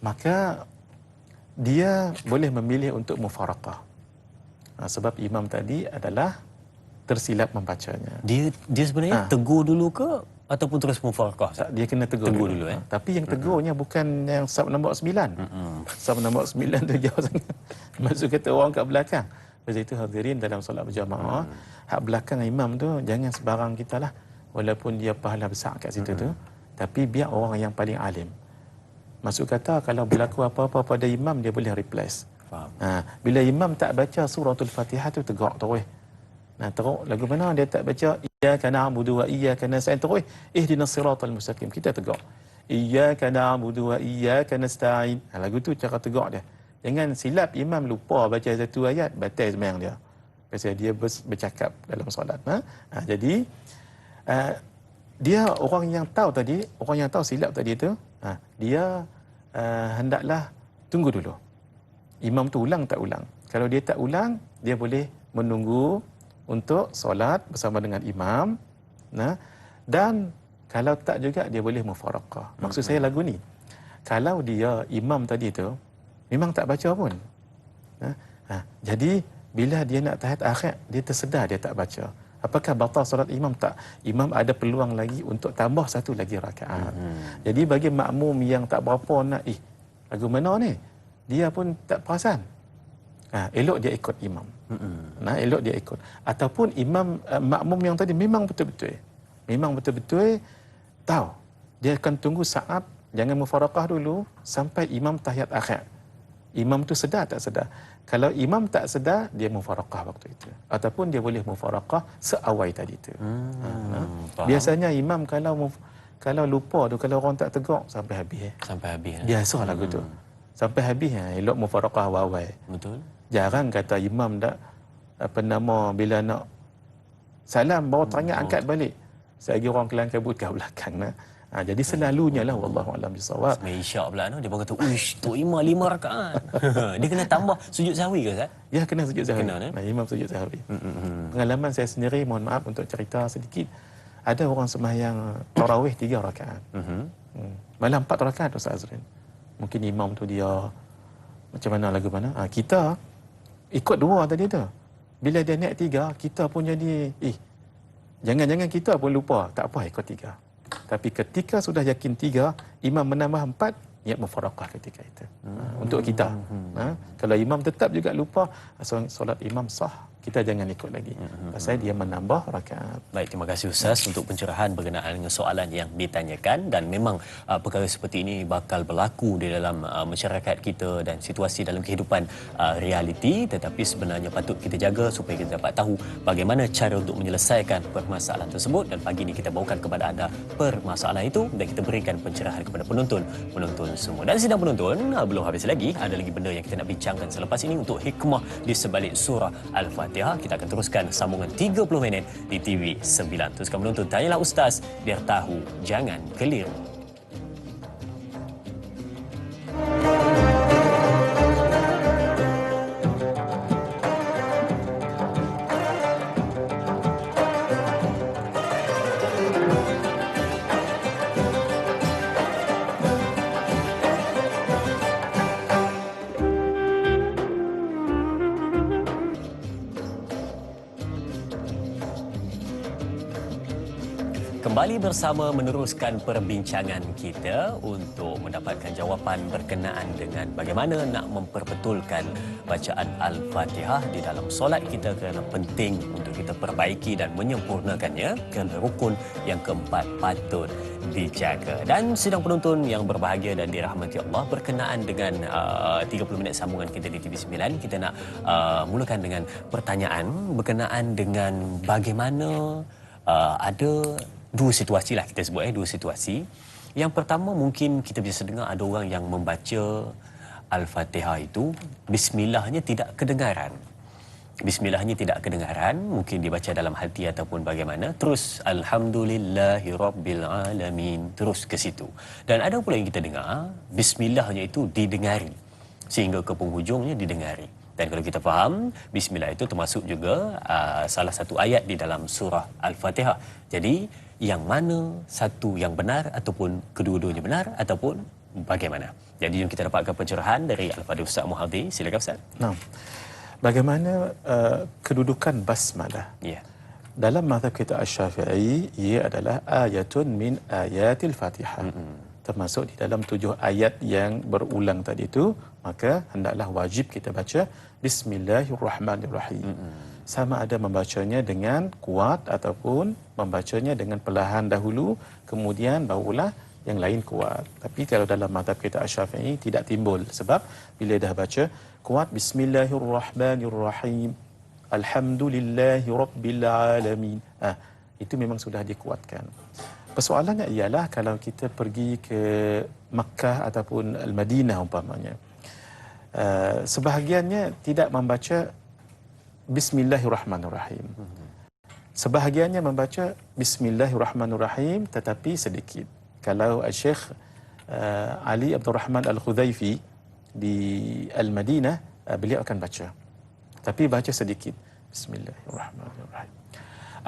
maka dia boleh memilih untuk mufaraqah. Sebab imam tadi adalah tersilap membacanya. Dia sebenarnya tegur dulu ke ataupun terus mufaraqah? Dia kena tegur dulu. Tapi yang tegurnya bukan yang sab nombor 9. Sab nombor 9 tu jauh sangat. Maksud kata orang kat belakang. Sebab itu hadirin dalam solat berjamaah, hak belakang imam tu jangan sebarang kita lah. Walaupun dia pahala besar kat situ tu, tapi biar orang yang paling alim. Maksud kata kalau berlaku apa-apa pada imam, dia boleh replace. Bila imam tak baca suratul Fatihah tu, tegur terus. Teruk lagu mana dia tak baca iyyaka na'budu wa iyyaka nasta'in, terus ihdinas siratal mustaqim, kita tegur iyyaka na'budu wa iyyaka nasta'in. Lagu tu cara tegur dia. Jangan silap imam lupa baca satu ayat, batal sembahyang dia. Pasal dia bercakap dalam solat. Jadi dia orang yang tahu silap tadi tu, dia hendaklah tunggu dulu. Imam tu ulang tak ulang. Kalau dia tak ulang, dia boleh menunggu untuk solat bersama dengan imam. Dan kalau tak juga, dia boleh mufaraqah. Maksud saya lagu ni, kalau dia imam tadi tu memang tak baca pun, jadi bila dia nak tahiyat akhir, dia tersedar dia tak baca, apakah batal solat imam? Tak. Imam ada peluang lagi untuk tambah satu lagi rakaat. Jadi bagi makmum yang tak berapa nak, lagu mana ni, dia pun tak perasan, elok dia ikut imam. Elok dia ikut. Ataupun imam makmum yang tadi memang betul-betul tahu, dia akan tunggu saat, jangan mufaraqah dulu sampai imam tahiyat akhir. Imam tu sedar tak sedar? Kalau imam tak sedar, dia mufaraqah waktu itu. Ataupun dia boleh mufaraqah seawal tadi tu. Biasanya imam kalau lupa tu, kalau orang tak tegur, sampai habis. Sampai habis. Biasa lagu tu. Sampai habis, elok mufaraqah awal. Betul. Jarang kata imam tak bila nak salam baru teringat angkat balik. Selagi orang kelang kabut kat belakang. Jadi selalunya lah, wallahu a'lam bisawab. Semai isyak pula dia baru kata, "Uish, Tok Imam 5 rakaat." Dia kena tambah sujud sahwi ke Ustaz? Ya, kena sujud sahwi. Imam sujud sahwi. Pengalaman saya sendiri, mohon maaf untuk cerita sedikit. Ada orang sembahyang tarawih 3 rakaat. Malah 4 rakaat Ustaz Azrin. Mungkin imam tu dia macam mana lagu mana? Kita ikut 2 tadi tu. Bila dia naik 3, kita pun jadi jangan-jangan kita pun lupa. Tak apa, ikut 3. Tapi ketika sudah yakin 3, imam menambah 4, niat mufaraqah ketika itu. Untuk kita. Kalau imam tetap juga lupa, solat imam sah, kita jangan ikut lagi. Pasal dia menambah rakaat. Baik, terima kasih Ustaz untuk pencerahan berkenaan dengan soalan yang ditanyakan. Dan memang perkara seperti ini bakal berlaku di dalam masyarakat kita dan situasi dalam kehidupan realiti. Tetapi sebenarnya patut kita jaga supaya kita dapat tahu bagaimana cara untuk menyelesaikan permasalahan tersebut. Dan pagi ini kita bawakan kepada anda permasalahan itu dan kita berikan pencerahan kepada penonton semua. Dan sidang penonton, belum habis lagi. Ada lagi benda yang kita nak bincangkan selepas ini untuk hikmah di sebalik surah Al-Fatihah. Kita akan teruskan sambungan 30 minit di TV9. Teruskan menonton Tanyalah Ustaz, biar tahu jangan keliru. Kembali bersama meneruskan perbincangan kita untuk mendapatkan jawapan berkenaan dengan bagaimana nak memperbetulkan bacaan Al-Fatihah di dalam solat kita, kerana penting untuk kita perbaiki dan menyempurnakannya, kerana rukun yang keempat patut dijaga. Dan sidang penonton yang berbahagia dan dirahmati Allah, berkenaan dengan 30 minit sambungan kita di TV9, kita nak mulakan dengan pertanyaan berkenaan dengan bagaimana ada dua situasi lah kita sebut, dua situasi. Yang pertama, mungkin kita biasa dengar ada orang yang membaca Al-Fatihah itu bismillahnya tidak kedengaran. Bismillahnya tidak kedengaran, mungkin dibaca dalam hati ataupun bagaimana, terus alhamdulillahirabbil alamin, terus ke situ. Dan ada pula yang kita dengar bismillahnya itu didengari sehingga ke penghujungnya didengari. Dan kalau kita faham, bismillah itu termasuk juga salah satu ayat di dalam surah Al-Fatihah. Jadi yang mana satu yang benar ataupun kedua-duanya benar ataupun bagaimana? Jadi jom kita dapatkan pencerahan dari Al-Fadhil Ustaz Muhaddir. Silakan Ustaz. Nah, bagaimana kedudukan basmalah? Ya. Dalam mazhab kita Asy-Syafi'i, ia adalah ayatun min ayatil Fatihah. Termasuk di dalam 7 ayat yang berulang tadi itu, maka hendaklah wajib kita baca Bismillahirrahmanirrahim. Sama ada membacanya dengan kuat ataupun membacanya dengan perlahan dahulu, kemudian barulah yang lain kuat. Tapi kalau dalam mazhab kita Asy-Syafi'i tidak timbul, sebab bila dah baca kuat Bismillahirrahmanirrahim, Alhamdulillahirabbil alamin, itu memang sudah dikuatkan. Persoalannya ialah kalau kita pergi ke Makkah ataupun Al-Madinah umpamanya, sebahagiannya tidak membaca Bismillahirrahmanirrahim. Sebahagiannya membaca Bismillahirrahmanirrahim tetapi sedikit. Kalau Syekh Ali Abdul Rahman Al-Khudaifi di Al-Madinah, beliau akan baca, tapi baca sedikit. Bismillahirrahmanirrahim,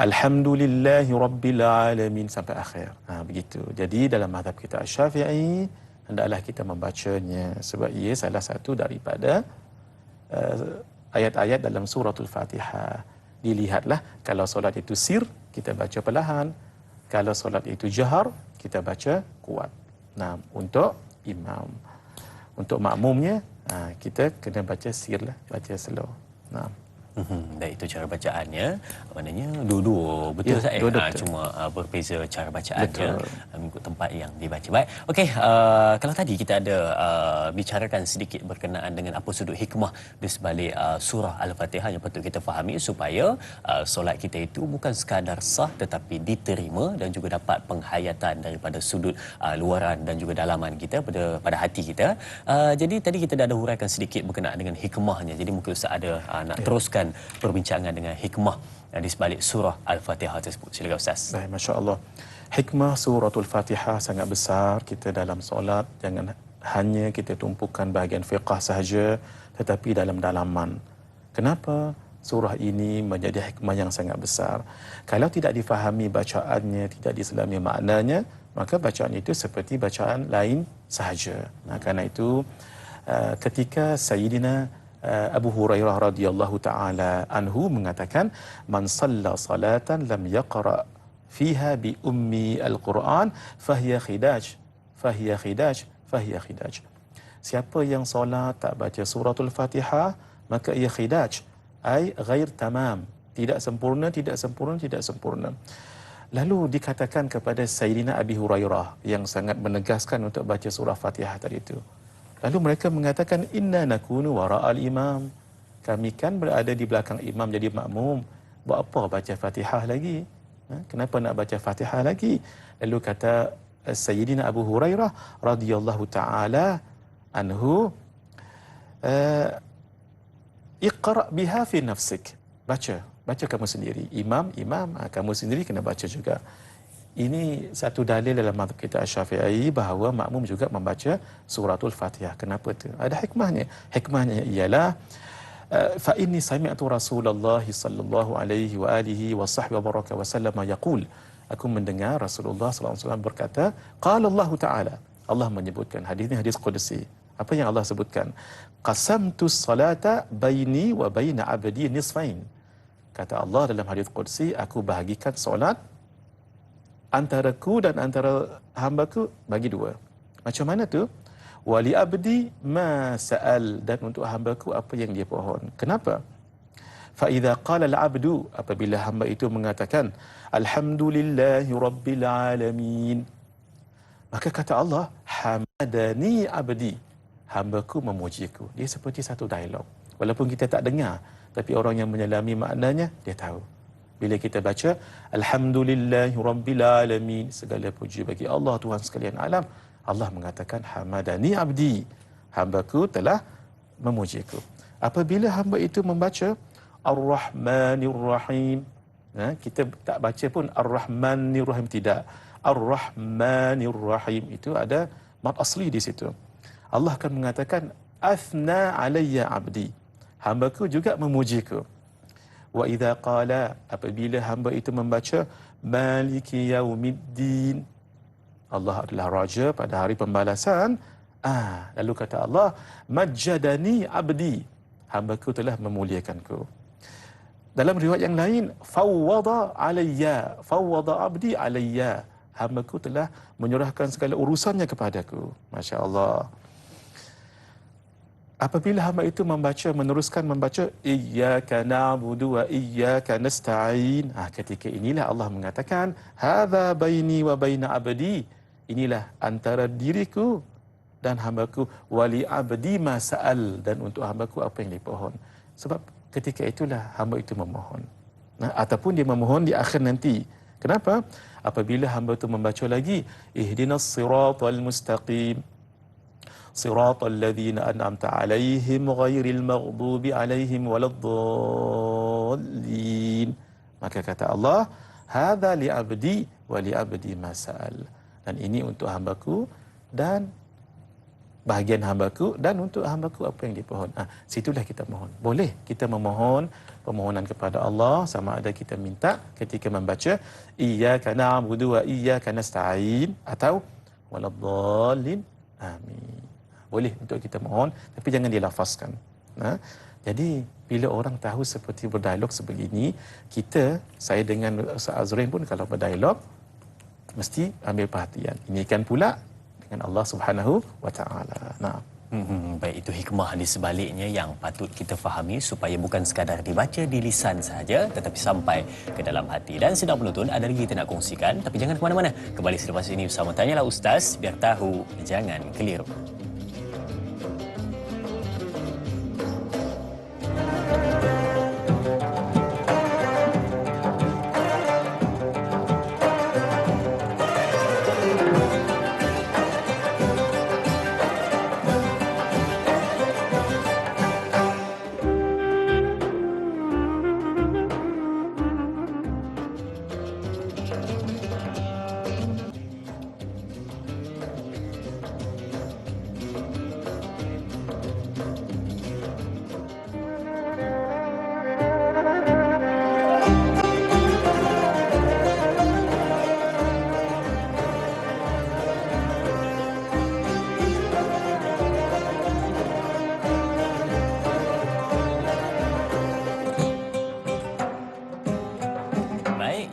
Alhamdulillahi Rabbil Alamin sampai akhir. Begitu. Jadi dalam mazhab kita Syafi'i, hendaklah kita membacanya sebab ia salah satu daripada ayat-ayat dalam suratul Fatihah. Dilihatlah, kalau solat itu sir, kita baca perlahan. Kalau solat itu jahar, kita baca kuat. Nah, untuk imam. Untuk makmumnya, kita kena baca sir lah, baca slow. Nah. Dan itu cara bacaannya, maknanya dua-dua betul saya, cuma berbeza cara bacaannya mengikut tempat yang dibaca. Baik, okey, kalau tadi kita ada bicarakan sedikit berkenaan dengan apa sudut hikmah di sebalik surah Al-Fatihah yang patut kita fahami supaya solat kita itu bukan sekadar sah tetapi diterima dan juga dapat penghayatan daripada sudut luaran dan juga dalaman kita pada hati kita. Jadi tadi kita dah ada huraikan sedikit berkenaan dengan hikmahnya. Jadi mungkin Ustaz ada nak teruskan perbincangan dengan hikmah di sebalik surah Al-Fatihah tersebut. Silakan Ustaz. Baik, masya-Allah. Hikmah suratul Fatihah sangat besar. Kita dalam solat jangan hanya kita tumpukan bahagian fiqh sahaja, tetapi dalam dalaman. Kenapa surah ini menjadi hikmah yang sangat besar? Kalau tidak difahami bacaannya, tidak diselami maknanya, maka bacaan itu seperti bacaan lain sahaja. Karena itu ketika Sayyidina Abu Hurairah radhiyallahu taala anhu mengatakan, man shalla salatan lam yaqra fiha bi ummi al-Quran fahiya khidaj. Siapa yang solat tak baca suratul Fatihah, maka ia khidaj, ai ghair tamam, tidak sempurna. Lalu dikatakan kepada Sayyidina Abi Hurairah yang sangat menegaskan untuk baca surah Fatihah tadi itu. Lalu mereka mengatakan, inna nakunu wara'al imam. Kami kan berada di belakang imam jadi makmum. Buat apa baca Fatihah lagi? Kenapa nak baca Fatihah lagi? Lalu kata Sayyidina Abu Hurairah radhiyallahu taala anhu, iqra biha fi nafsik. Baca kamu sendiri. Imam, kamu sendiri kena baca juga. Ini satu dalil dalam mazhab kita Syafi'i bahawa makmum juga membaca suratul Fatihah. Kenapa tu? Ada hikmahnya. Hikmahnya ialah fa inni sami'tu Rasulullah sallallahu alaihi wa alihi wa sahbihi baraka wasallam yaqul. Aku mendengar Rasulullah sallallahu alaihi wasallam berkata, qala Allah taala. Allah menyebutkan, hadis ini hadis qudsi. Apa yang Allah sebutkan? Qasamtu salata baini wa baina 'abdi nisfain. Kata Allah dalam hadis qudsi, aku bahagikan solat antaraku dan antara hambaku bagi dua. Macam mana tu? Wali abdi ma sa'al, dan untuk hambaku apa yang dia pohon. Kenapa? Fa idza qala al-'abdu, apabila hamba itu mengatakan alhamdulillahi rabbil alamin, maka kata Allah, hamadani abdi, hambaku memujiku. Dia seperti satu dialog. Walaupun kita tak dengar, tapi orang yang menyelami maknanya dia tahu. Bila kita baca alhamdulillahi rabbil alamin, segala puji bagi Allah Tuhan sekalian alam, Allah mengatakan hamadani abdi, hambaku telah memujiku. Apabila hamba itu membaca Ar-Rahmanir Rahim, kita tak baca pun Ar-Rahmanir Rahim, tidak. Ar-Rahmanir Rahim itu ada mad asli di situ. Allah akan mengatakan Athna alayya abdi, hambaku juga memujiku. Wa idza qala, apabila hamba itu membaca Maliki Yaumiddin, Allah adalah raja pada hari pembalasan. Lalu kata Allah, Majjadani abdi, hambaku telah memuliakanku. Dalam riwayat yang lain, Fawwada alayya, Fawwada abdi alayya, hambaku telah menyerahkan segala urusannya kepadaku. Masya Allah. Apabila hamba itu meneruskan membaca Iyyaka na'budu wa iyyaka nasta'in, ketika inilah Allah mengatakan hadza baini wa baina abdi, inilah antara diriku dan hambaku, wali abdi ma sa'al, dan untuk hambaku apa yang dipohon. Sebab ketika itulah hamba itu memohon. Ataupun dia memohon di akhir nanti. Kenapa? Apabila hamba itu membaca lagi ihdinas siratal mustaqim, siratal ladzina an'amta 'alaihim ghairil maghdubi 'alaihim waladdallin, maka kata Allah, hadza li abdi wa li abdi ma sa'al, dan ini untuk hambaku dan bahagian hambaku dan untuk hambaku apa yang dipohon. Situlah kita mohon. Boleh kita memohon permohonan kepada Allah, sama ada kita minta ketika membaca iyyaka na'budu wa iyyaka nasta'in atau waladdallin, amin. Boleh untuk kita mohon, tapi jangan dilafazkan. Jadi bila orang tahu seperti berdialog sebegini, saya dengan Ustaz Azrin pun kalau berdialog mesti ambil perhatian. Ini kan pula dengan Allah Subhanahu wa taala. Baik, itu hikmah di sebaliknya yang patut kita fahami supaya bukan sekadar dibaca di lisan saja tetapi sampai ke dalam hati. Dan sedang penonton, ada lagi kita nak kongsikan, tapi jangan ke mana-mana. Kembali selepas ini bersama Tanyalah Ustaz, biar tahu jangan keliru.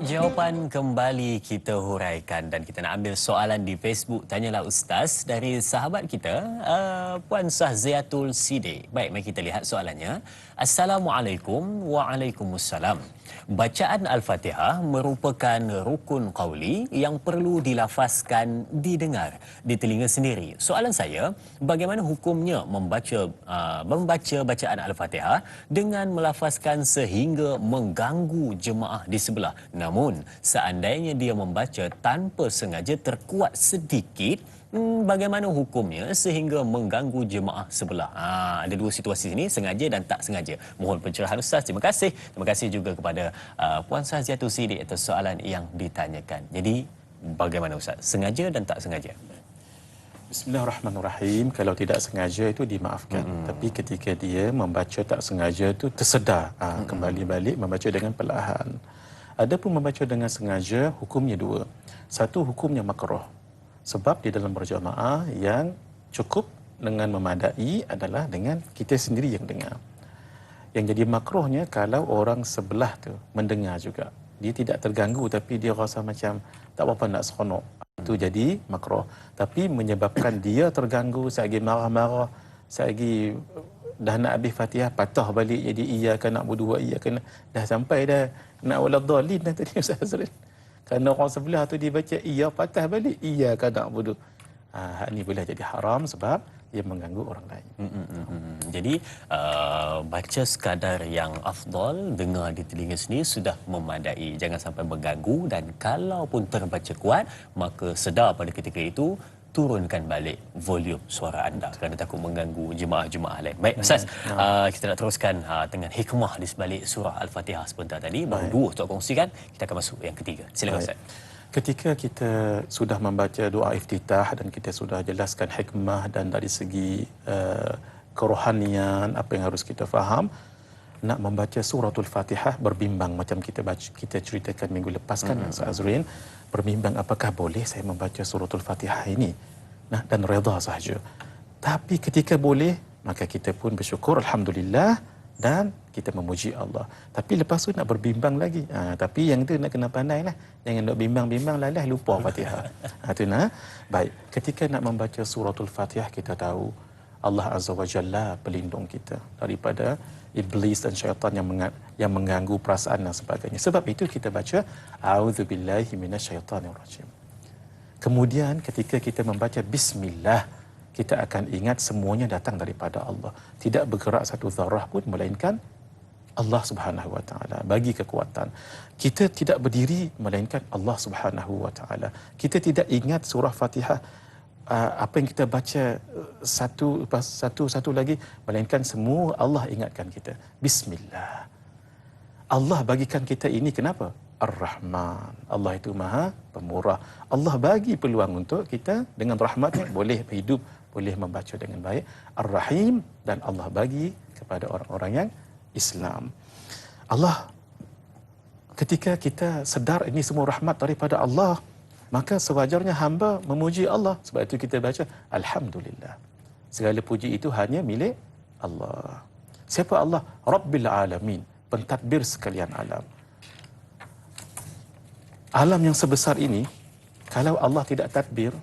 Jawapan kembali kita huraikan dan kita nak ambil soalan di Facebook Tanyalah Ustaz dari sahabat kita, Puan Sahziatul Sidi. Baik, mari kita lihat soalannya. Assalamualaikum. Waalaikumsalam. Bacaan Al-Fatihah merupakan rukun qauli yang perlu dilafazkan, didengar di telinga sendiri. Soalan saya, bagaimana hukumnya membaca bacaan Al-Fatihah dengan melafazkan sehingga mengganggu jemaah di sebelah? Namun, seandainya dia membaca tanpa sengaja terkuat sedikit, bagaimana hukumnya sehingga mengganggu jemaah sebelah? Ada dua situasi sini, sengaja dan tak sengaja. Mohon pencerahan Ustaz. Terima kasih. Terima kasih juga kepada Puan Sahziatul Sidi atas soalan yang ditanyakan. Jadi, bagaimana Ustaz? Sengaja dan tak sengaja? Bismillahirrahmanirrahim. Kalau tidak sengaja itu dimaafkan. Tapi ketika dia membaca tak sengaja itu tersedar, kembali balik membaca dengan perlahan. Adapun membaca dengan sengaja, hukumnya dua. Satu, hukumnya makruh. Sebab di dalam berjamaah yang cukup dengan memadai adalah dengan kita sendiri yang dengar. Yang jadi makruhnya kalau orang sebelah tu mendengar juga. Dia tidak terganggu tapi dia rasa macam tak apa-apa nak seronok. Itu jadi makruh. Tapi menyebabkan dia terganggu, selagi marah-marah, selagi dah nak habis Fatihah patah balik jadi iyyaka na'budu wa iyyaka dah sampai dah nak waladdallin dah tadi Ustaz Azrin. Kerana orang sebelah tu dibaca iya patah balik iyyaka na'budu. Hak ni boleh jadi haram sebab dia mengganggu orang lain. Jadi baca sekadar yang afdal, dengar di telinga sendiri sudah memadai. Jangan sampai mengganggu, dan kalau pun terbaca kuat, maka sedar pada ketika itu turunkan balik volume suara anda kerana takut mengganggu jemaah-jemaah lain. Baik Ustaz, kita nak teruskan dengan hikmah di sebalik surah Al-Fatihah sebentar tadi. Baru dua untuk kongsikan, kita akan masuk yang ketiga. Silakan Ustaz. Ketika kita sudah membaca doa iftitah dan kita sudah jelaskan hikmah dan dari segi kerohanian apa yang harus kita faham, nak membaca suratul Fatihah berbimbang macam kita ceritakan minggu lepas kan Ustaz Azrin, berbimbang apakah boleh saya membaca suratul Fatihah ini. Nah, dan redha sahaja. Tapi ketika boleh, maka kita pun bersyukur alhamdulillah dan kita memuji Allah. Tapi lepas tu nak berbimbang lagi. Tapi yang tu nak kena pandai lah. Jangan nak bimbang-bimbang lalah lupa Fatihah. Tu nah. Baik, ketika nak membaca suratul Fatihah kita tahu Allah Azza wa Jalla pelindung kita daripada iblis dan syaitan yang mengganggu perasaan dan sebagainya. Sebab itu kita baca a'udzubillahi minasyaitonirrajim. Kemudian ketika kita membaca bismillah, kita akan ingat semuanya datang daripada Allah. Tidak bergerak satu zarah pun melainkan Allah Subhanahu wa taala bagi kekuatan. Kita tidak berdiri melainkan Allah Subhanahu wa taala. Kita tidak ingat surah Fatihah apa yang kita baca satu lagi melainkan semua Allah ingatkan kita. Bismillah. Allah bagikan kita ini kenapa? Ar-Rahman. Allah itu Maha Pemurah. Allah bagi peluang untuk kita dengan rahmatnya boleh hidup, boleh membaca dengan baik. Ar-Rahim, dan Allah bagi kepada orang-orang yang Islam. Allah, ketika kita sedar ini semua rahmat daripada Allah, maka sewajarnya hamba memuji Allah. Sebab itu kita baca alhamdulillah. Segala puji itu hanya milik Allah. Siapa Allah? Rabbil Alamin, pentadbir sekalian alam. Alam yang sebesar ini, kalau Allah tidak tadbir,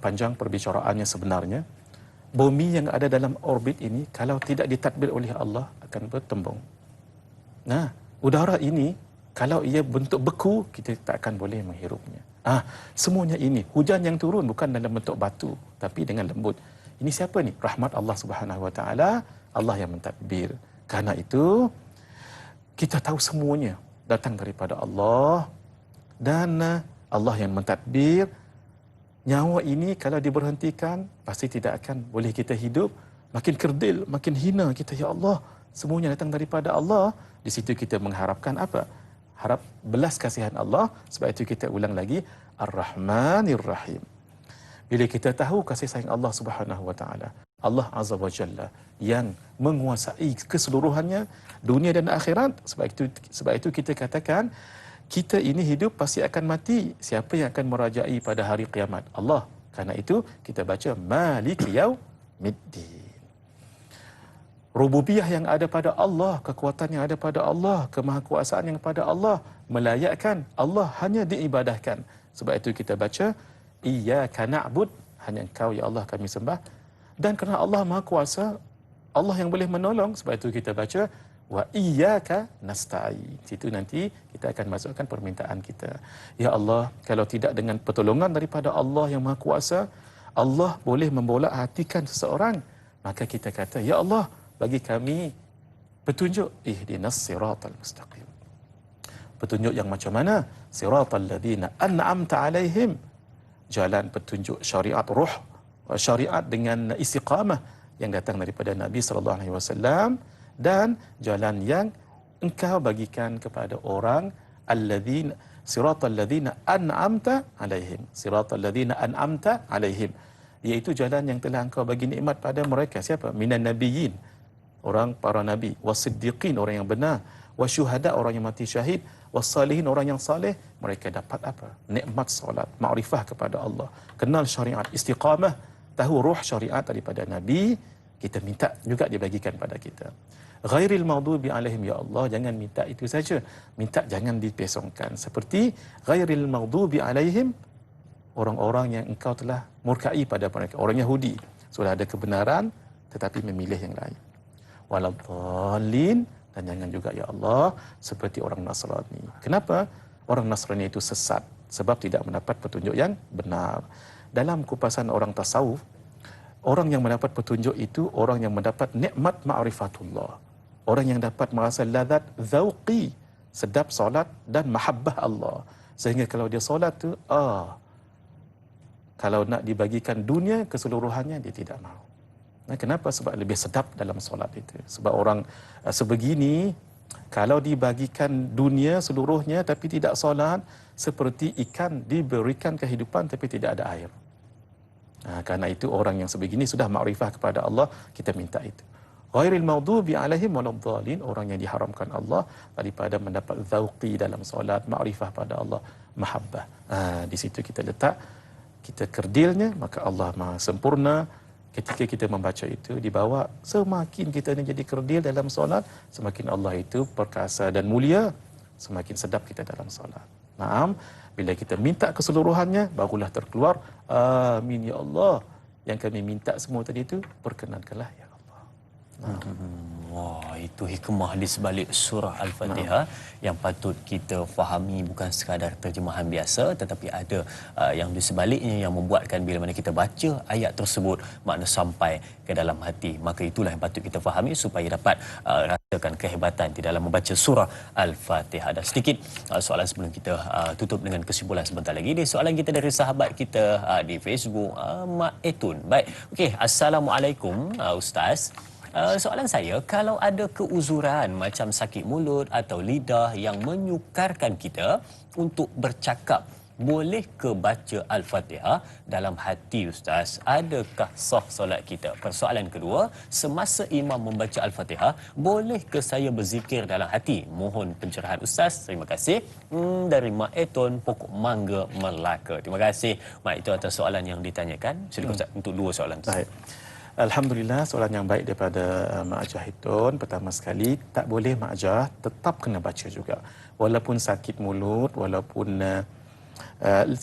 panjang perbicaraannya sebenarnya, bumi yang ada dalam orbit ini, kalau tidak ditadbir oleh Allah, akan bertembung. Nah, udara ini, kalau ia bentuk beku, kita tak akan boleh menghirupnya. Semuanya ini, hujan yang turun bukan dalam bentuk batu, tapi dengan lembut. Ini siapa ni? Rahmat Allah Subhanahu Wa Taala, Allah yang mentadbir. Karena itu, kita tahu semuanya datang daripada Allah, dan Allah yang mentadbir. Nyawa ini kalau diberhentikan, pasti tidak akan boleh kita hidup. Makin kerdil, makin hina kita, ya Allah. Semuanya datang daripada Allah. Di situ kita mengharapkan apa? Harap belas kasihan Allah. Sebab itu kita ulang lagi, Ar-Rahmanir Rahim. Bila kita tahu kasih sayang Allah Subhanahu Wa Taala, Allah Azza wa Jalla yang menguasai keseluruhannya, dunia dan akhirat. Sebab itu kita katakan, kita ini hidup pasti akan mati. Siapa yang akan merajai pada hari kiamat? Allah. Karena itu kita baca Maliki Yaumiddin. Rububiyah yang ada pada Allah, kekuatan yang ada pada Allah, kemahakuasaan yang pada Allah, melayakkan Allah hanya diibadahkan. Sebab itu kita baca Iyyaka na'bud, hanya Engkau ya Allah kami sembah. Dan kerana Allah Maha Kuasa, Allah yang boleh menolong, sebab itu kita baca wa iyyaka nasta'in. Situ nanti kita akan masukkan permintaan kita. Ya Allah, kalau tidak dengan pertolongan daripada Allah yang Maha Kuasa, Allah boleh membolak hatikan seseorang, maka kita kata, ya Allah, bagi kami petunjuk, ihdinas siratal mustaqim. Petunjuk yang macam mana? Siratal ladzina an'amta alaihim. Jalan petunjuk syariat ruh, syariat dengan istiqamah yang datang daripada Nabi sallallahu alaihi wasallam, dan jalan yang engkau bagikan kepada orang alladzina siratal ladzina an'amta alaihim. Siratal ladzina an'amta alaihim, iaitu jalan yang telah engkau bagi nikmat pada mereka. Siapa? Minan nabiyyin, orang para nabi, wasiddiqin, orang yang benar, wasyuhada, orang yang mati syahid, wassalihin, orang yang saleh. Mereka dapat apa? Nikmat solat, makrifah kepada Allah, kenal syariat, istiqamah, tahu ruh syariat daripada Nabi. Kita minta juga dibagikan pada kita. Ghairil maghdubi alaihim, ya Allah, jangan minta itu saja. Minta jangan dipesongkan. Seperti ghairil maghdubi alaihim, orang-orang yang engkau telah murkai pada mereka. Orang Yahudi sudah ada kebenaran tetapi memilih yang lain. Waladhdallin, dan jangan juga ya Allah seperti orang Nasrani. Kenapa orang Nasrani itu sesat? Sebab tidak mendapat petunjuk yang benar. Dalam kupasan orang tasawuf, orang yang mendapat petunjuk itu orang yang mendapat nikmat ma'rifatullah. Orang yang dapat merasa lazat zauqi, sedap solat dan mahabbah Allah. Sehingga kalau dia solat tu, Kalau nak dibagikan dunia keseluruhannya, dia tidak mahu. Nah, kenapa? Sebab lebih sedap dalam solat itu. Sebab orang sebegini, kalau dibagikan dunia seluruhnya tapi tidak solat, seperti ikan diberikan kehidupan tapi tidak ada air. Karena itu orang yang sebegini sudah makrifah kepada Allah, kita minta itu. Ghairil maghdubi alaihim waladdallin, orang yang diharamkan Allah daripada mendapat zauqi dalam solat, makrifah pada Allah, mahabbah. Di situ kita letak, kita kerdilnya, maka Allah Maha sempurna. Ketika kita membaca itu dibawa, semakin kita ni jadi kerdil dalam solat, semakin Allah itu perkasa dan mulia, semakin sedap kita dalam solat. Naam, bila kita minta keseluruhannya, barulah terkeluar amin ya Allah. Yang kami minta semua tadi itu, perkenankanlah ya Allah. Wah, itu hikmah di sebalik surah Al-Fatihah yang patut kita fahami, bukan sekadar terjemahan biasa, tetapi ada yang di sebaliknya yang membuatkan bila mana kita baca ayat tersebut makna sampai ke dalam hati. Maka itulah yang patut kita fahami supaya dapat rasakan kehebatan di dalam membaca surah Al-Fatihah. Dan sedikit soalan sebelum kita tutup dengan kesimpulan sebentar lagi. Ini soalan kita dari sahabat kita di Facebook, Mak Etun. Baik. Okey, Assalamualaikum Ustaz. Soalan saya, kalau ada keuzuran macam sakit mulut atau lidah yang menyukarkan kita untuk bercakap, boleh ke baca Al-Fatihah dalam hati Ustaz? Adakah sah solat kita? Persoalan kedua, semasa imam membaca Al-Fatihah, boleh ke saya berzikir dalam hati? Mohon pencerahan Ustaz. Terima kasih. Dari Mak Eton, Pokok Mangga, Melaka. Terima kasih Mak itu atas soalan yang ditanyakan. Silakan Ustaz untuk dua soalan. Baik. Alhamdulillah, soalan yang baik daripada Mak Ajah Hitun. Pertama sekali, tak boleh Mak Ajah tetap kena baca juga. Walaupun sakit mulut, walaupun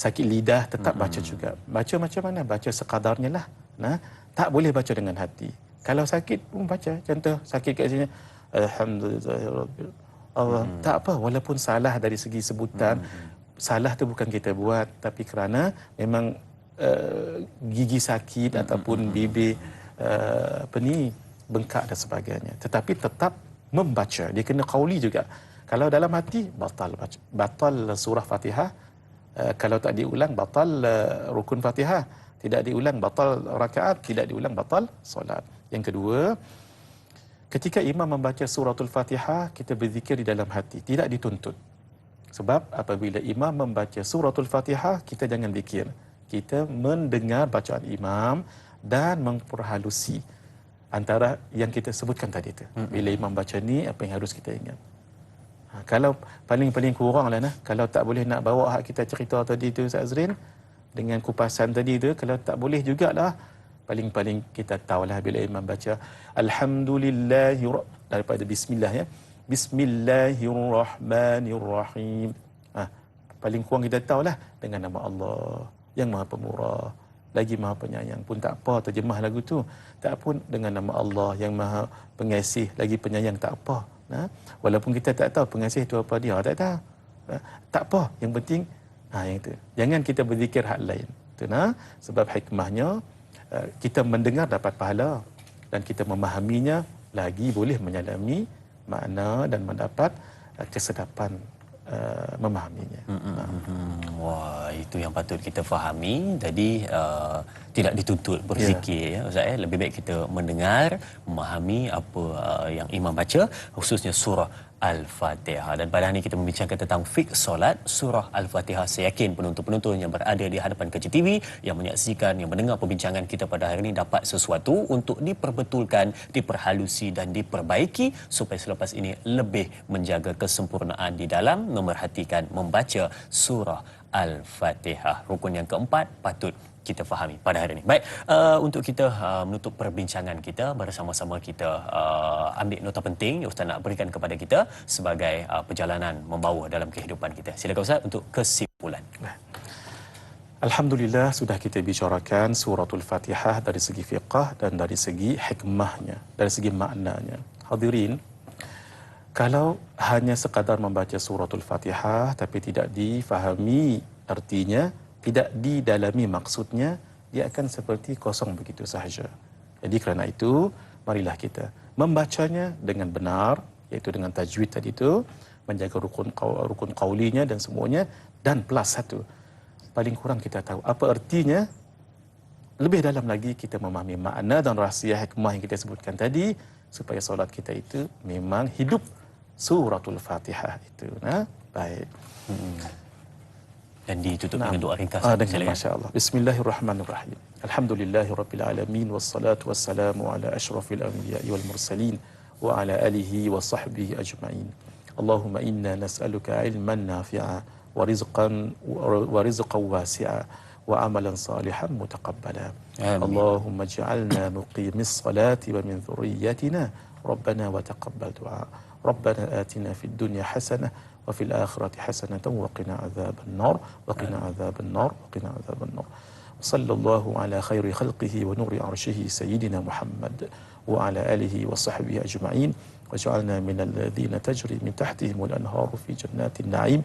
sakit lidah, tetap baca juga. Baca macam mana? Baca sekadarnya lah. Tak boleh baca dengan hati. Kalau sakit pun baca. Contoh, sakit kat sini, Alhamdulillah Allah. Tak apa, walaupun salah dari segi sebutan, salah tu bukan kita buat, tapi kerana memang gigi sakit ataupun bibir bengkak dan sebagainya. Tetapi tetap membaca. Dia kena qauli juga. Kalau dalam hati, batal baca. Batal surah Fatihah. Kalau tak diulang, batal rukun Fatihah. Tidak diulang, batal rakaat. Tidak diulang, batal solat. Yang kedua, ketika imam membaca suratul Fatihah, kita berzikir di dalam hati. Tidak dituntut. Sebab apabila imam membaca suratul Fatihah, kita jangan zikir. Kita mendengar bacaan imam dan memperhalusi antara yang kita sebutkan tadi itu. Bila imam baca ni, apa yang harus kita ingat. Kalau paling kurang lah kalau tak boleh nak bawa hak kita cerita tadi tu Ustaz Azrin dengan kupasan tadi tu, kalau tak boleh jugalah, paling kita tahulah bila imam baca Alhamdulillahi daripada bismillah ya. Bismillahirrahmanirrahim. Paling kurang kita tahulah dengan nama Allah yang Maha Pemurah, lagi Maha Penyayang. Pun tak apa terjemah lagu tu. Tak pun dengan nama Allah yang Maha Pengasih, lagi Penyayang, tak apa. Walaupun kita tak tahu pengasih tu apa dia, tak tahu. Tak apa, yang penting yang itu. Jangan kita berzikir hak lain. Tu sebab hikmahnya kita mendengar dapat pahala dan kita memahaminya lagi boleh menyalami makna dan mendapat kesedapan memahaminya. Wah, itu yang patut kita fahami. Jadi tidak dituntut berzikir ya Ustaz. Lebih baik kita mendengar, memahami apa yang imam baca, khususnya surah Al-Fatihah. Dan pada hari ini kita membincangkan tentang fiqh solat surah Al-Fatihah. Saya yakin penonton-penonton yang berada di hadapan Kecil TV, yang menyaksikan, yang mendengar perbincangan kita pada hari ini dapat sesuatu untuk diperbetulkan, diperhalusi dan diperbaiki supaya selepas ini lebih menjaga kesempurnaan di dalam memerhatikan membaca surah Al-Fatihah. Rukun yang keempat patut kita fahami pada hari ini. Baik, untuk kita menutup perbincangan kita, bersama-sama kita ambil nota penting yang Ustaz nak berikan kepada kita sebagai perjalanan membawa dalam kehidupan kita. Silakan Ustaz untuk kesimpulan. Alhamdulillah, sudah kita bicarakan suratul Fatihah dari segi fiqh dan dari segi hikmahnya, dari segi maknanya. Hadirin, kalau hanya sekadar membaca suratul Fatihah tapi tidak difahami artinya, tidak didalami maksudnya, dia akan seperti kosong begitu sahaja. Jadi kerana itu, marilah kita membacanya dengan benar, iaitu dengan tajwid tadi itu, menjaga rukun qaulinya dan semuanya, dan plus satu, paling kurang kita tahu apa artinya lebih dalam lagi kita memahami makna dan rahsia hikmah yang kita sebutkan tadi, supaya solat kita itu memang hidup suratul Fatihah itu. Baik. Dan ditutup dengan doa ringkas. Dengan masya-Allah. Bismillahirrahmanirrahim. Alhamdulillahirabbil alamin wassalatu wassalamu ala asyrafil anbiya'i wal mursalin wa ala alihi wa sahbihi ajma'in. Allahumma inna nas'aluka ilman nafi'a wa rizqan wasi'a wa amalan salihan mutaqabbala. Allahumma ij'alna muqimis salati wa min dhurriyyatina rabbana wa taqabbal du'a. Rabbana atina fid dunya hasanah wa fil akhirati hasanatan wa qina adzaban nar wa qina adzaban nar wa qina adzaban nar. Sallallahu ala khairi khalqihi wa nuri arshihi sayyidina Muhammad wa ala alihi wa sahbihi ajma'in. Waj'alna minal ladzina tajri min tahtihim al anharu fi jannatin na'im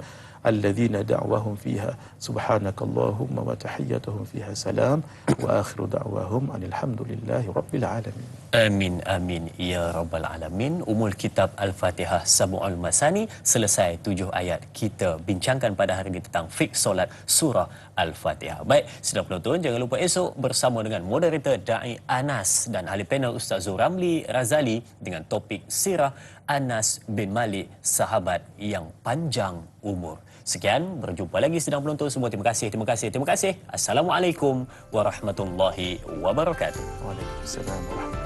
الذين دعواهم فيها سبحانك اللهم وتحيتهم فيها سلام وآخر دعواهم أن الحمد لله رب العالمين. Amin amin ya rabbal alamin. Umul kitab Al-Fatihah Sab'ul Masani, selesai 7 ayat kita bincangkan pada hari ini tentang fiqh solat surah Al-Fatihah. Baik, sedang penonton, jangan lupa esok bersama dengan moderator Dai Anas dan ahli panel Ustaz Zuramli Razali dengan topik sirah Anas bin Malik, sahabat yang panjang umur. Sekian, berjumpa lagi sedang penonton semua. Terima kasih, terima kasih, terima kasih. Assalamualaikum warahmatullahi wabarakatuh. Waalaikumsalam warahmatullahi wabarakatuh.